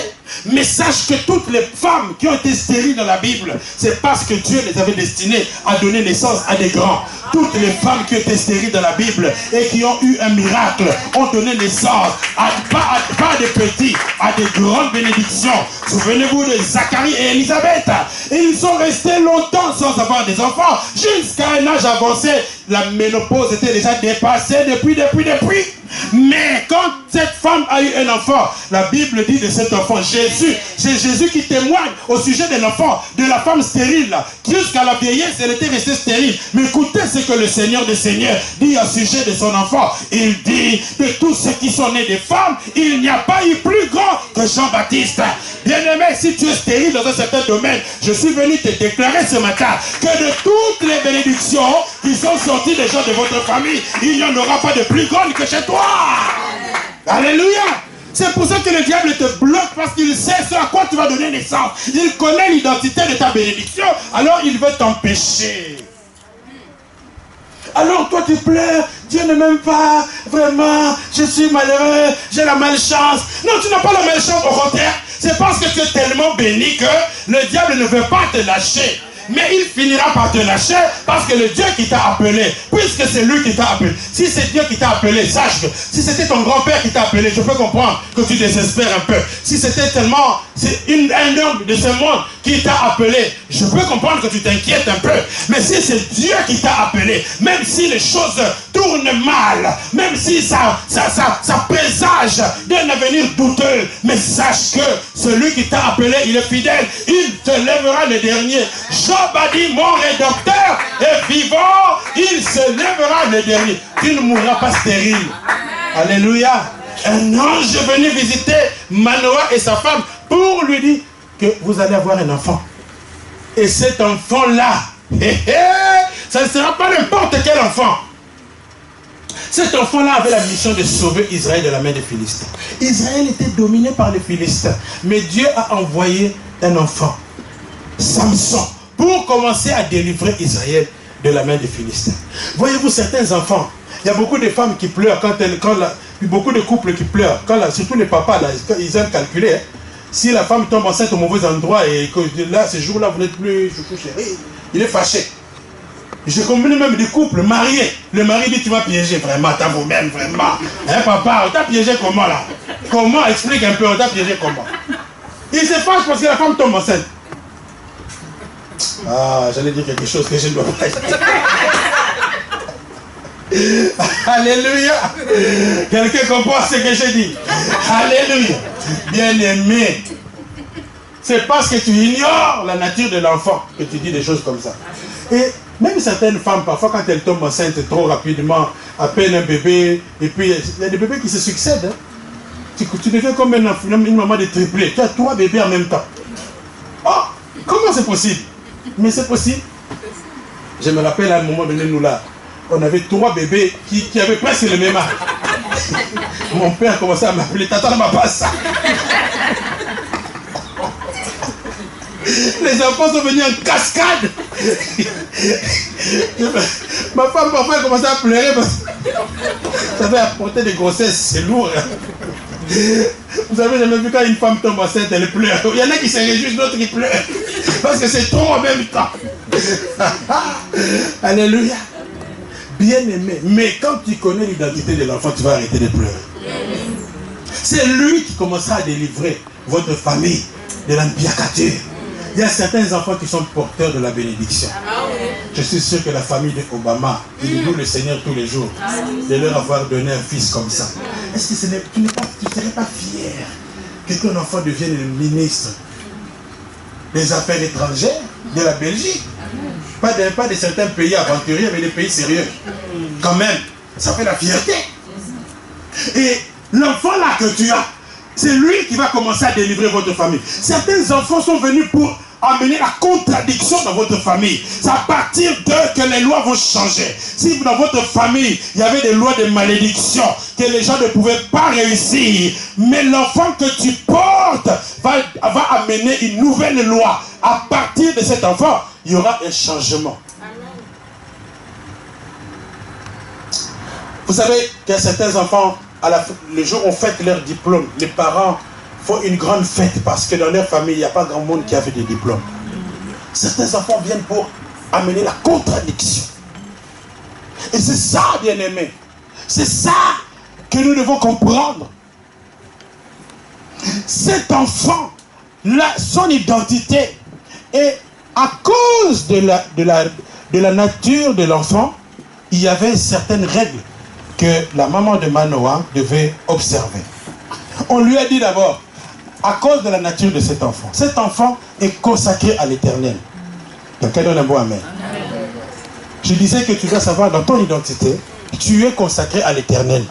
Mais sache que toutes les femmes qui ont été stériles dans la Bible, c'est parce que Dieu les avait destinées à donner naissance à des grands. Toutes les femmes qui ont été stériles dans la Bible et qui ont eu un miracle ont donné naissance pas à des petits, à des grandes bénédictions. Souvenez-vous de Zacharie et Élisabeth. Et ils sont restés longtemps sans avoir des enfants, jusqu'à un âge avancé. La ménopause était déjà dépassée depuis. Mais quand cette femme a eu un enfant, la Bible dit de cet enfant, Jésus, c'est Jésus qui témoigne au sujet de l'enfant, de la femme stérile, qui jusqu'à la vieillesse, elle était restée stérile. Mais écoutez ce que le Seigneur des Seigneurs dit au sujet de son enfant. Il dit: de tous ceux qui sont nés des femmes, il n'y a pas eu plus grand que Jean-Baptiste. Bien-aimé, si tu es stérile dans un certain domaine, je suis venu te déclarer ce matin que de toutes les bénédictions qui sont sorties des gens de votre famille, il n'y en aura pas de plus grande que chez toi. Alléluia. C'est pour ça que le diable te bloque, parce qu'il sait ce à quoi tu vas donner naissance. Il connaît l'identité de ta bénédiction, alors il veut t'empêcher. Alors toi tu pleures, Dieu ne m'aime pas, vraiment, je suis malheureux, j'ai la malchance. Non, tu n'as pas la malchance, au contraire. C'est parce que tu es tellement béni que le diable ne veut pas te lâcher. Mais il finira par te lâcher parce que le Dieu qui t'a appelé, puisque c'est lui qui t'a appelé, si c'est Dieu qui t'a appelé, sache que si c'était ton grand-père qui t'a appelé, je peux comprendre que tu désespères un peu. Si c'était tellement un homme de ce monde qui t'a appelé, je peux comprendre que tu t'inquiètes un peu. Mais si c'est Dieu qui t'a appelé, même si les choses tournent mal, même si ça présage d'un avenir douteux, mais sache que celui qui t'a appelé, il est fidèle, il te lèvera le dernier. Job a dit: mon rédempteur est vivant, il se lèvera le dernier. Tu ne mourras pas stérile. Alléluia. Un ange est venu visiter Manoach et sa femme pour lui dire que vous allez avoir un enfant. Et cet enfant-là, ça ne sera pas n'importe quel enfant. Cet enfant-là avait la mission de sauver Israël de la main des Philistins. Israël était dominé par les Philistins. Mais Dieu a envoyé un enfant, Samson, pour commencer à délivrer Israël de la main des Philistins. Voyez-vous, certains enfants, il y a beaucoup de femmes qui pleurent, beaucoup de couples qui pleurent, surtout les papas, là, ils aiment calculer. Hein. Si la femme tombe enceinte au mauvais endroit et que là, ce jour-là, vous n'êtes plus chouchou chéri, il est fâché. Je connais même des couples mariés. Le mari dit: tu vas piéger vraiment, t'as vous-même vraiment. Hein, papa, on t'a piégé comment là? Comment? Explique un peu, on t'a piégé comment? Il se fâche parce que la femme tombe enceinte. Ah, j'allais dire quelque chose que je ne dois pas dire. Alléluia. Quelqu'un comprend ce que je dis? Alléluia. Bien-aimé, c'est parce que tu ignores la nature de l'enfant que tu dis des choses comme ça. Et même certaines femmes, parfois, quand elles tombent enceintes trop rapidement, à peine un bébé, et puis il y a des bébés qui se succèdent. Hein. Tu deviens comme une maman de triplé. Tu as 3 bébés en même temps. Oh, comment c'est possible? Mais c'est possible. Je me rappelle à un moment donné, nous là, on avait 3 bébés qui avaient presque le même âge. Mon père a commencé à m'appeler, t'attends, ma pas ça. Les enfants sont venus en cascade. Ma femme parfois a commencé à pleurer parce que ça avait apporté des grossesses, c'est lourd. Vous savez, j'ai même vu quand une femme tombe enceinte, elle pleure. Il y en a qui se réjouissent, d'autres qui pleurent. Parce que c'est trop en même temps. Alléluia. Bien-aimé. Mais quand tu connais l'identité de l'enfant, tu vas arrêter de pleurer. C'est lui qui commencera à délivrer votre famille de l'impiacature. Il y a certains enfants qui sont porteurs de la bénédiction. Je suis sûr que la famille d'Obama, il loue le Seigneur tous les jours de leur avoir donné un fils comme ça. Est-ce que tu ne serais pas fier que ton enfant devienne le ministre des Affaires étrangères de la Belgique? Pas de certains pays aventuriers, mais des pays sérieux. Quand même, ça fait la fierté. Et l'enfant là que tu as, c'est lui qui va commencer à délivrer votre famille. Certains enfants sont venus pour amener la contradiction dans votre famille. C'est à partir d'eux que les lois vont changer. Si dans votre famille, il y avait des lois de malédiction, que les gens ne pouvaient pas réussir, mais l'enfant que tu portes va amener une nouvelle loi. À partir de cet enfant, il y aura un changement. Vous savez qu'il y a certains enfants, le jour où on fête leur diplôme, les parents font une grande fête parce que dans leur famille, il n'y a pas grand monde qui avait des diplômes. Certains enfants viennent pour amener la contradiction. Et c'est ça, bien-aimé. C'est ça que nous devons comprendre. Cet enfant, son identité, et à cause de la nature de l'enfant, il y avait certaines règles que la maman de Manoah devait observer. On lui a dit d'abord, à cause de la nature de cet enfant est consacré à l'Éternel. Quelqu'un donne un bon amen. Je disais que tu dois savoir dans ton identité, tu es consacré à l'Éternel.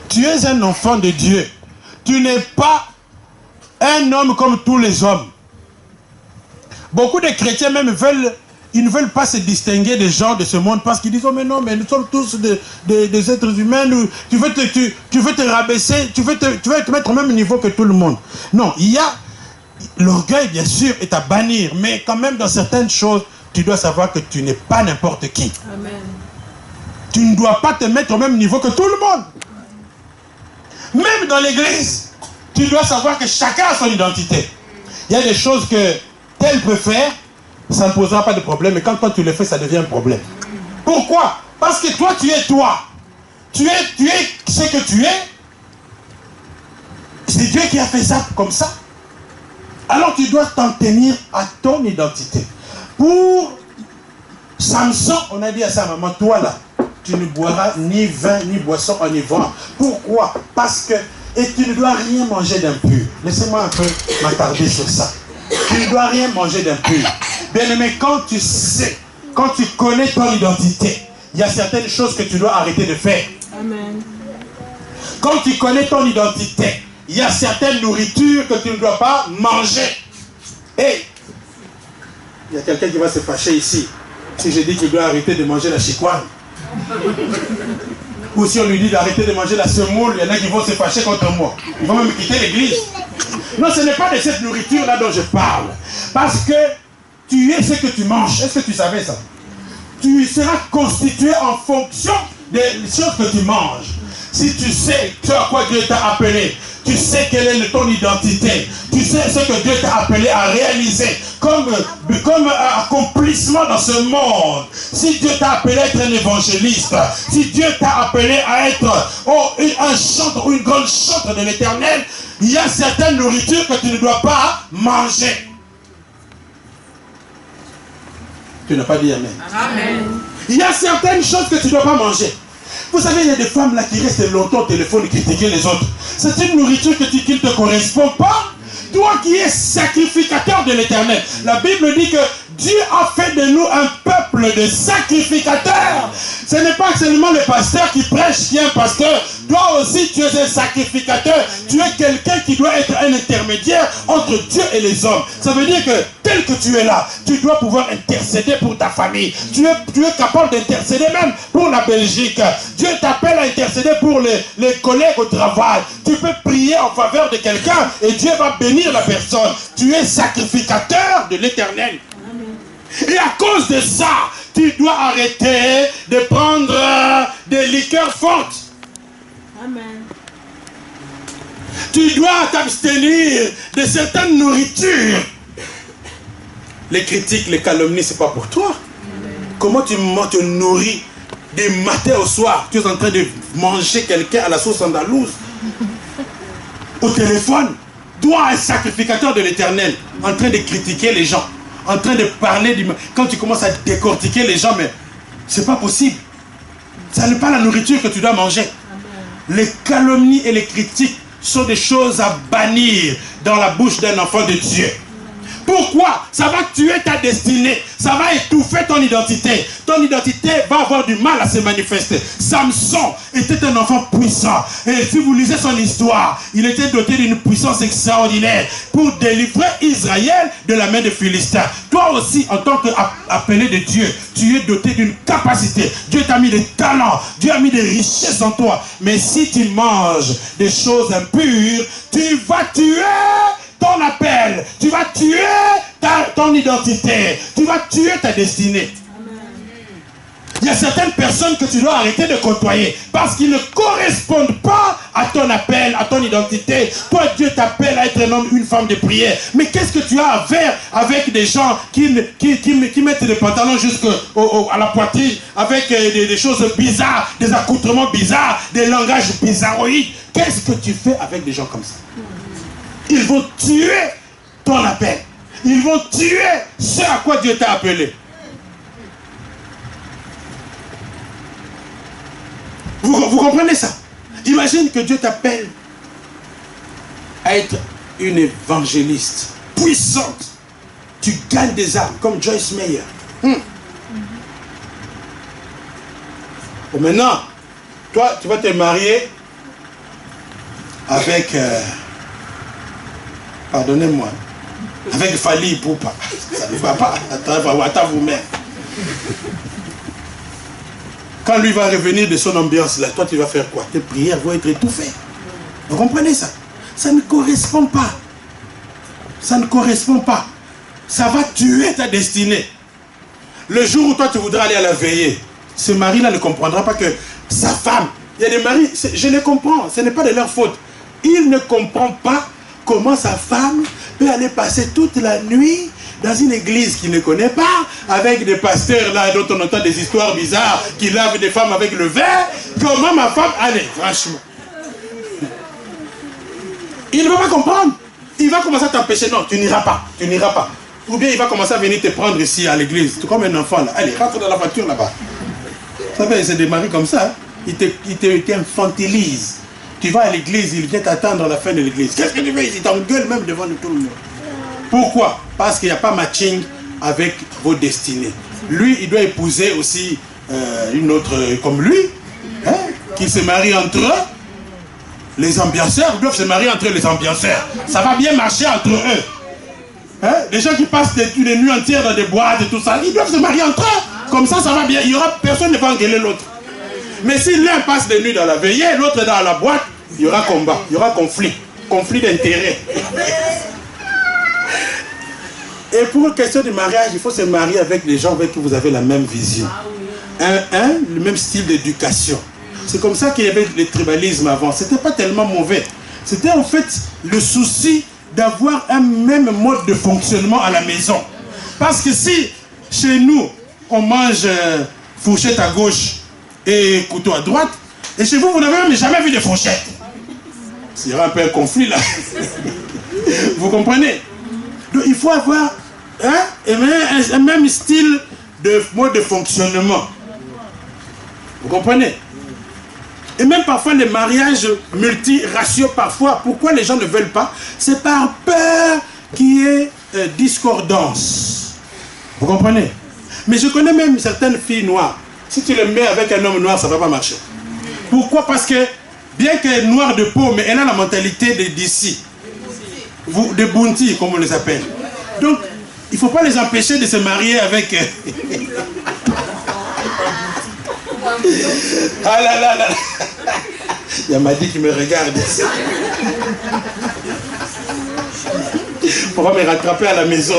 Tu es un enfant de Dieu. Tu n'es pas un homme comme tous les hommes. Beaucoup de chrétiens même ils ne veulent pas se distinguer des gens de ce monde parce qu'ils disent, oh mais non, mais nous sommes tous des êtres humains, tu veux te rabaisser, tu veux te mettre au même niveau que tout le monde. Non, il y a l'orgueil, bien sûr, est à bannir, mais quand même dans certaines choses, tu dois savoir que tu n'es pas n'importe qui. Amen. Tu ne dois pas te mettre au même niveau que tout le monde. Même dans l'église, tu dois savoir que chacun a son identité. Il y a des choses que tel peut faire, ça ne posera pas de problème, mais quand toi tu le fais, ça devient un problème. Pourquoi? Parce que toi, tu es toi. Tu es ce que tu es. C'est Dieu qui a fait ça comme ça. Alors tu dois t'en tenir à ton identité. Pour Samson, on a dit à sa maman, toi là, tu ne boiras ni vin ni boisson en ivrogne. Pourquoi? Parce que, et tu ne dois rien manger d'impur. Laissez-moi un peu m'attarder sur ça. Tu ne dois rien manger d'impur. Bien-aimé, quand tu sais, quand tu connais ton identité, il y a certaines choses que tu dois arrêter de faire. Amen. Quand tu connais ton identité, il y a certaines nourritures que tu ne dois pas manger. Et il y a quelqu'un qui va se fâcher ici si je dis qu'il doit arrêter de manger la chicoine. Ou si on lui dit d'arrêter de manger la semoule, il y en a qui vont se fâcher contre moi. Ils vont même quitter l'église. Non, ce n'est pas de cette nourriture-là dont je parle. Parce que tu es ce que tu manges. Est-ce que tu savais ça? Tu seras constitué en fonction des choses que tu manges. Si tu sais ce à quoi Dieu t'a appelé, tu sais quelle est ton identité, tu sais ce que Dieu t'a appelé à réaliser comme accomplissement dans ce monde. Si Dieu t'a appelé à être un évangéliste, si Dieu t'a appelé à être un chantre ou une grande chantre de l'Éternel, il y a certaines nourritures que tu ne dois pas manger. Tu n'as pas dit amen. Amen. Il y a certaines choses que tu ne dois pas manger. Vous savez, il y a des femmes là qui restent longtemps au téléphone et critiquer les autres. C'est une nourriture qui ne te correspond pas. Toi qui es sacrificateur de l'Éternel. La Bible dit que Dieu a fait de nous un peuple de sacrificateurs. Ce n'est pas seulement le pasteur qui prêche qui est un pasteur. Toi aussi, tu es un sacrificateur. Tu es quelqu'un qui doit être un intermédiaire entre Dieu et les hommes. Ça veut dire que tel que tu es là, tu dois pouvoir intercéder pour ta famille. Tu es capable d'intercéder même pour la Belgique. Dieu t'appelle à intercéder pour les collègues au travail. Tu peux prier en faveur de quelqu'un et Dieu va bénir la personne. Tu es sacrificateur de l'Éternel. Et à cause de ça, tu dois arrêter de prendre des liqueurs fortes. Amen. Tu dois t'abstenir de certaines nourritures. Les critiques, les calomnies, ce n'est pas pour toi. Amen. Comment tu te nourris du matin au soir? Tu es en train de manger quelqu'un à la sauce andalouse. Au téléphone. Toi, un sacrificateur de l'Éternel, en train de critiquer les gens. En train de parler du... Quand tu commences à décortiquer les gens, mais c'est pas possible. Ça n'est pas la nourriture que tu dois manger. Amen. Les calomnies et les critiques sont des choses à bannir dans la bouche d'un enfant de Dieu. Pourquoi? Ça va tuer ta destinée. Ça va étouffer ton identité. Ton identité va avoir du mal à se manifester. Samson était un enfant puissant. Et si vous lisez son histoire, il était doté d'une puissance extraordinaire pour délivrer Israël de la main des Philistins. Toi aussi, en tant qu'appelé de Dieu, tu es doté d'une capacité. Dieu t'a mis des talents. Dieu a mis des richesses en toi. Mais si tu manges des choses impures, tu vas tuer ton appel, tu vas tuer ton identité, tu vas tuer ta destinée. Amen. Il y a certaines personnes que tu dois arrêter de côtoyer parce qu'ils ne correspondent pas à ton appel, à ton identité. Toi, Dieu t'appelle à être un homme, une femme de prière. Mais qu'est-ce que tu as à faire avec des gens qui mettent des pantalons jusqu'à la poitrine, avec des choses bizarres, des accoutrements bizarres, des langages bizarroïdes? Qu'est-ce que tu fais avec des gens comme ça? Ils vont tuer ton appel. Ils vont tuer ce à quoi Dieu t'a appelé. Vous comprenez ça? Imagine que Dieu t'appelle à être une évangéliste puissante. Tu gagnes des âmes comme Joyce Meyer. Bon, maintenant, toi, tu vas te marier avec... pardonnez-moi. Avec Fali Ipupa. Ça ne va pas. Attends vous-même. Quand lui va revenir de son ambiance là, toi tu vas faire quoi? Tes prières vont être étouffées. Vous comprenez ça? Ça ne correspond pas. Ça ne correspond pas. Ça va tuer ta destinée. Le jour où toi tu voudras aller à la veillée, ce mari-là ne comprendra pas que sa femme, il y a des maris, je les comprends, ce n'est pas de leur faute. Il ne comprend pas comment sa femme peut aller passer toute la nuit dans une église qu'il ne connaît pas, avec des pasteurs là dont on entend des histoires bizarres, qui lavent des femmes avec le verre. Comment ma femme... Allez, franchement. Il ne va pas comprendre. Il va commencer à t'empêcher. Non, tu n'iras pas. Tu n'iras pas. Ou bien il va commencer à venir te prendre ici à l'église. Tu es comme un enfant là. Allez, rentre dans la voiture là-bas. Vous savez, c'est des maris comme ça. Hein? Ils t'infantilisent. Tu vas à l'église, il vient t'attendre à la fin de l'église. Qu'est-ce que tu fais? Il t'engueule même devant tout le monde. Pourquoi? Parce qu'il n'y a pas matching avec vos destinées. Lui, il doit épouser aussi une autre comme lui, hein, qui se marie entre eux. Les ambianceurs doivent se marier entre les ambianceurs. Ça va bien marcher entre eux. Hein? Les gens qui passent des nuits entières dans des boîtes et tout ça, ils doivent se marier entre eux. Comme ça, ça va bien. Il y aura personne ne va engueuler l'autre. Mais si l'un passe des nuits dans la veillée, l'autre dans la boîte, il y aura combat, il y aura conflit. Conflit d'intérêts. Et pour une question de mariage, il faut se marier avec des gens avec qui vous avez la même vision. Le même style d'éducation. C'est comme ça qu'il y avait le tribalisme avant. C'était pas tellement mauvais. C'était en fait le souci d'avoir un même mode de fonctionnement à la maison. Parce que si chez nous, on mange fourchette à gauche et couteau à droite, et chez vous, vous n'avez même jamais vu de fourchette. Il y aura un peu un conflit là. Vous comprenez? Donc il faut avoir un même style de mode de fonctionnement. Vous comprenez? Et même parfois les mariages multiraciaux, parfois, pourquoi les gens ne veulent pas? C'est par peur qu'il y ait discordance. Vous comprenez? Mais je connais même certaines filles noires. Si tu les mets avec un homme noir, ça ne va pas marcher. Pourquoi? Parce que, bien qu'elle est noire de peau, mais elle a la mentalité d'ici. De Bounty, comme on les appelle. Donc, il ne faut pas les empêcher de se marier avec... Ah là là là. Il y a Madi qui me regarde. Pour me rattraper à la maison.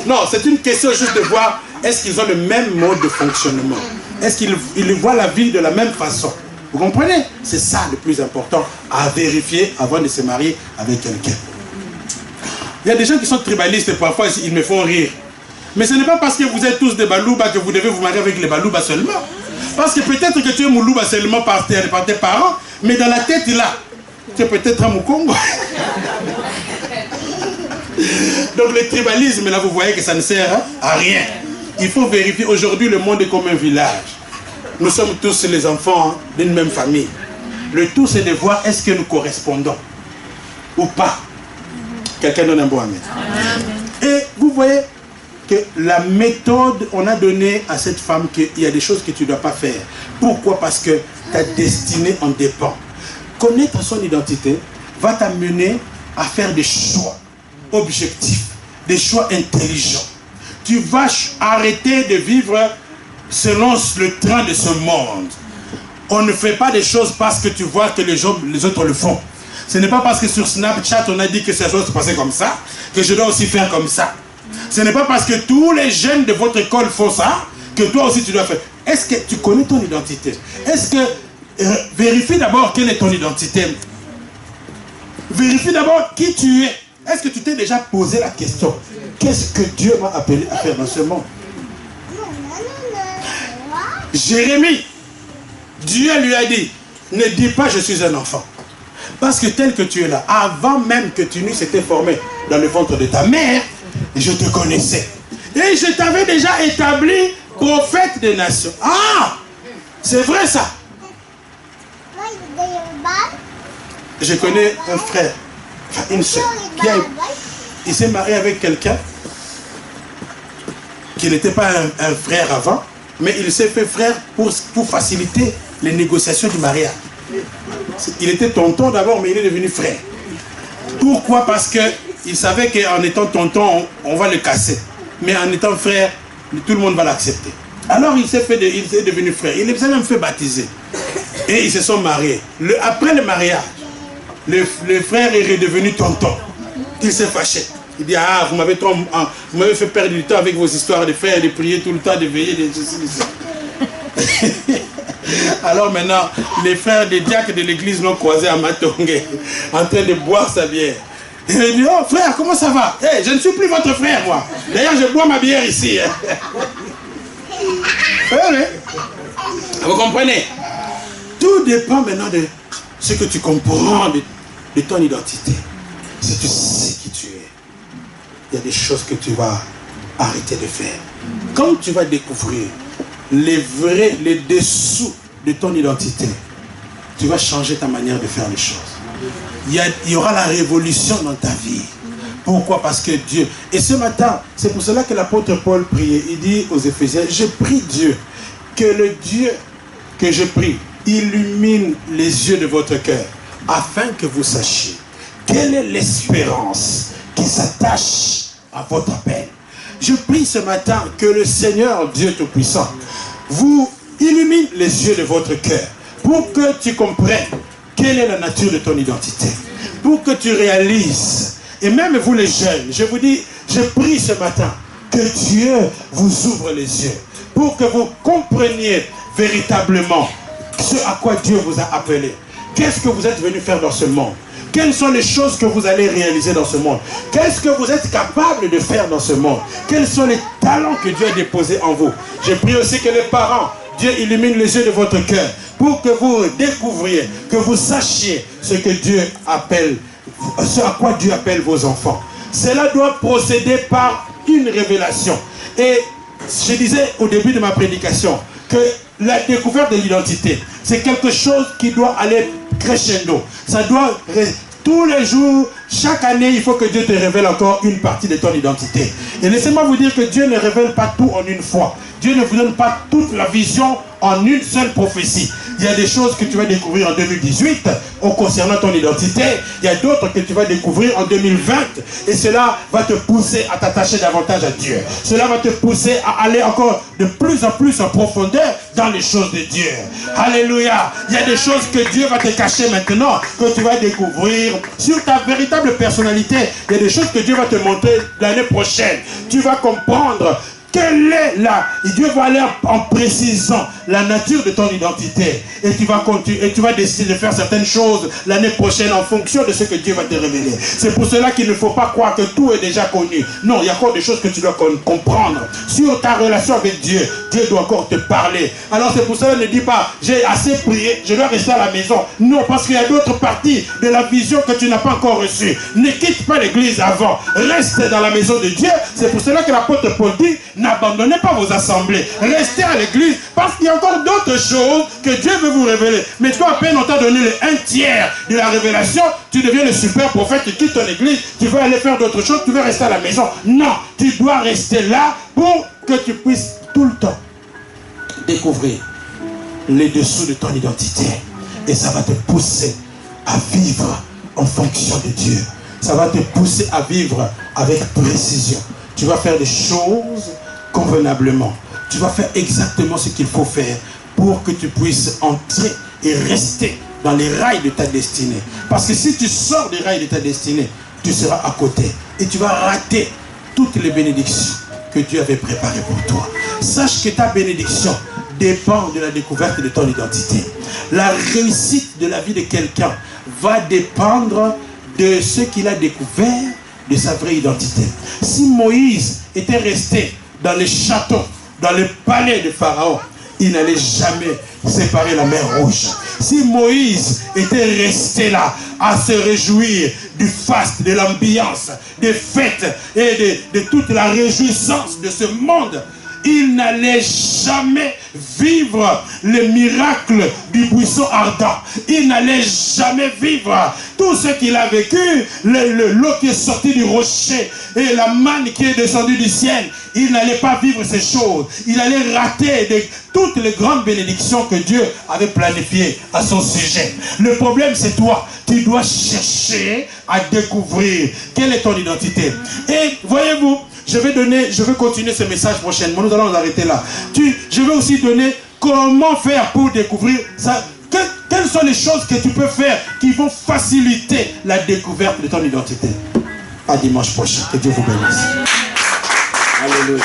Non, c'est une question juste de voir, est-ce qu'ils ont le même mode de fonctionnement? Est-ce qu'ils voient la vie de la même façon? Vous comprenez? C'est ça le plus important à vérifier avant de se marier avec quelqu'un. Il y a des gens qui sont tribalistes et parfois ils me font rire. Mais ce n'est pas parce que vous êtes tous des Balouba que vous devez vous marier avec les Balouba seulement. Parce que peut-être que tu es Moulouba seulement par tes parents, mais dans la tête là, tu es peut-être un Moukongo. Donc le tribalisme là, vous voyez que ça ne sert à rien. Il faut vérifier. Aujourd'hui, le monde est comme un village. Nous sommes tous les enfants d'une même famille. Le tout, c'est de voir est-ce que nous correspondons ou pas. Quelqu'un donne un bon amen. Et vous voyez que la méthode, on a donné à cette femme qu'il y a des choses que tu ne dois pas faire. Pourquoi? Parce que ta destinée en dépend. Connaître son identité va t'amener à faire des choix objectifs, des choix intelligents. Tu vas arrêter de vivre selon le train de ce monde. On ne fait pas des choses parce que tu vois que les autres le font. Ce n'est pas parce que sur Snapchat on a dit que ça doit se passer comme ça, que je dois aussi faire comme ça. Ce n'est pas parce que tous les jeunes de votre école font ça, que toi aussi tu dois faire. Est-ce que tu connais ton identité? Est-ce que... vérifie d'abord quelle est ton identité. Vérifie d'abord qui tu es. Est-ce que tu t'es déjà posé la question? Qu'est-ce que Dieu m'a appelé à faire dans ce monde? Jérémie, Dieu lui a dit, ne dis pas je suis un enfant. Parce que tel que tu es là, avant même que tu n'eusses été formé dans le ventre de ta mère, je te connaissais. Et je t'avais déjà établi prophète des nations. Ah! C'est vrai ça. Je connais un frère, enfin une soeur, il s'est marié avec quelqu'un qui n'était pas un frère avant, mais il s'est fait frère pour faciliter les négociations du mariage. Il était tonton d'abord, mais il est devenu frère. Pourquoi? Parce qu'il savait qu'en étant tonton, on va le casser. Mais en étant frère, tout le monde va l'accepter. Alors il est devenu frère. Il les a même fait baptiser. Et ils se sont mariés. Après le mariage, le frère est redevenu tonton. Il s'est fâché. Il dit, ah, vous m'avez fait perdre du temps avec vos histoires de faire, de prier tout le temps, de veiller, de ceci, de ça. Alors maintenant, les frères des diacres de l'église l'ont croisé à Matongé, en train de boire sa bière. Et il dit, oh frère, comment ça va? Hey, je ne suis plus votre frère, moi. D'ailleurs, je bois ma bière ici. Vous comprenez? Tout dépend maintenant de ce que tu comprends de ton identité. Si tu sais qui tu es, il y a des choses que tu vas arrêter de faire. Quand tu vas découvrir les dessous de ton identité, tu vas changer ta manière de faire les choses. Il y aura la révolution dans ta vie. Pourquoi? Parce que Dieu... Et ce matin, c'est pour cela que l'apôtre Paul priait. Il dit aux Éphésiens, je prie Dieu, que le Dieu que je prie illumine les yeux de votre cœur, afin que vous sachiez quelle est l'espérance qui s'attache à votre appel. Je prie ce matin que le Seigneur Dieu Tout-Puissant vous illumine les yeux de votre cœur pour que tu comprennes quelle est la nature de ton identité, pour que tu réalises, et même vous les jeunes, je vous dis, je prie ce matin que Dieu vous ouvre les yeux pour que vous compreniez véritablement ce à quoi Dieu vous a appelé. Qu'est-ce que vous êtes venu faire dans ce monde? Quelles sont les choses que vous allez réaliser dans ce monde? Qu'est-ce que vous êtes capable de faire dans ce monde? Quels sont les talents que Dieu a déposés en vous? Je prie aussi que les parents, Dieu illumine les yeux de votre cœur pour que vous découvriez, que vous sachiez ce que Dieu appelle, ce à quoi Dieu appelle vos enfants. Cela doit procéder par une révélation. Et je disais au début de ma prédication que la découverte de l'identité, c'est quelque chose qui doit aller crescendo. Ça doit... Tous les jours, chaque année, il faut que Dieu te révèle encore une partie de ton identité. Et laissez-moi vous dire que Dieu ne révèle pas tout en une fois. Dieu ne vous donne pas toute la vision en une seule prophétie. Il y a des choses que tu vas découvrir en 2018 concernant ton identité. Il y a d'autres que tu vas découvrir en 2020. Et cela va te pousser à t'attacher davantage à Dieu. Cela va te pousser à aller encore de plus en plus en profondeur dans les choses de Dieu. Alléluia. Il y a des choses que Dieu va te cacher maintenant, que tu vas découvrir sur ta véritable personnalité. Il y a des choses que Dieu va te montrer l'année prochaine. Tu vas comprendre quelle est là. Dieu va aller en précisant la nature de ton identité. Et tu vas continuer, et tu vas décider de faire certaines choses l'année prochaine en fonction de ce que Dieu va te révéler. C'est pour cela qu'il ne faut pas croire que tout est déjà connu. Non, il y a encore des choses que tu dois comprendre. Sur ta relation avec Dieu, Dieu doit encore te parler. Alors c'est pour cela, ne dis pas, j'ai assez prié, je dois rester à la maison. Non, parce qu'il y a d'autres parties de la vision que tu n'as pas encore reçues. Ne quitte pas l'église avant. Reste dans la maison de Dieu. C'est pour cela que l'apôtre Paul dit, n'abandonnez pas vos assemblées. Restez à l'église parce qu'il y a encore d'autres choses que Dieu veut vous révéler. Mais toi, à peine on t'a donné le 1/3 de la révélation, tu deviens le super prophète, tu quittes ton église, tu veux aller faire d'autres choses, tu veux rester à la maison. Non, tu dois rester là pour que tu puisses tout le temps découvrir les dessous de ton identité. Et ça va te pousser à vivre en fonction de Dieu. Ça va te pousser à vivre avec précision. Tu vas faire des choses convenablement. Tu vas faire exactement ce qu'il faut faire pour que tu puisses entrer et rester dans les rails de ta destinée. Parce que si tu sors des rails de ta destinée, tu seras à côté et tu vas rater toutes les bénédictions que Dieu avait préparées pour toi. Sache que ta bénédiction dépend de la découverte de ton identité. La réussite de la vie de quelqu'un va dépendre de ce qu'il a découvert de sa vraie identité. Si Moïse était resté dans les châteaux, dans le palais de Pharaon, il n'allait jamais séparer la mer Rouge. Si Moïse était resté là à se réjouir du faste, de l'ambiance, des fêtes et de toute la réjouissance de ce monde, il n'allait jamais vivre le miracle du buisson ardent. Il n'allait jamais vivre tout ce qu'il a vécu, l'eau qui est sortie du rocher et la manne qui est descendue du ciel. Il n'allait pas vivre ces choses. Il allait rater toutes les grandes bénédictions que Dieu avait planifiées à son sujet. Le problème, c'est toi. Tu dois chercher à découvrir quelle est ton identité. Et voyez-vous, je vais continuer ce message prochainement. Nous allons nous arrêter là. Je vais aussi donner comment faire pour découvrir ça. Quelles sont les choses que tu peux faire qui vont faciliter la découverte de ton identité. À dimanche prochain. Que Dieu vous bénisse. Alléluia.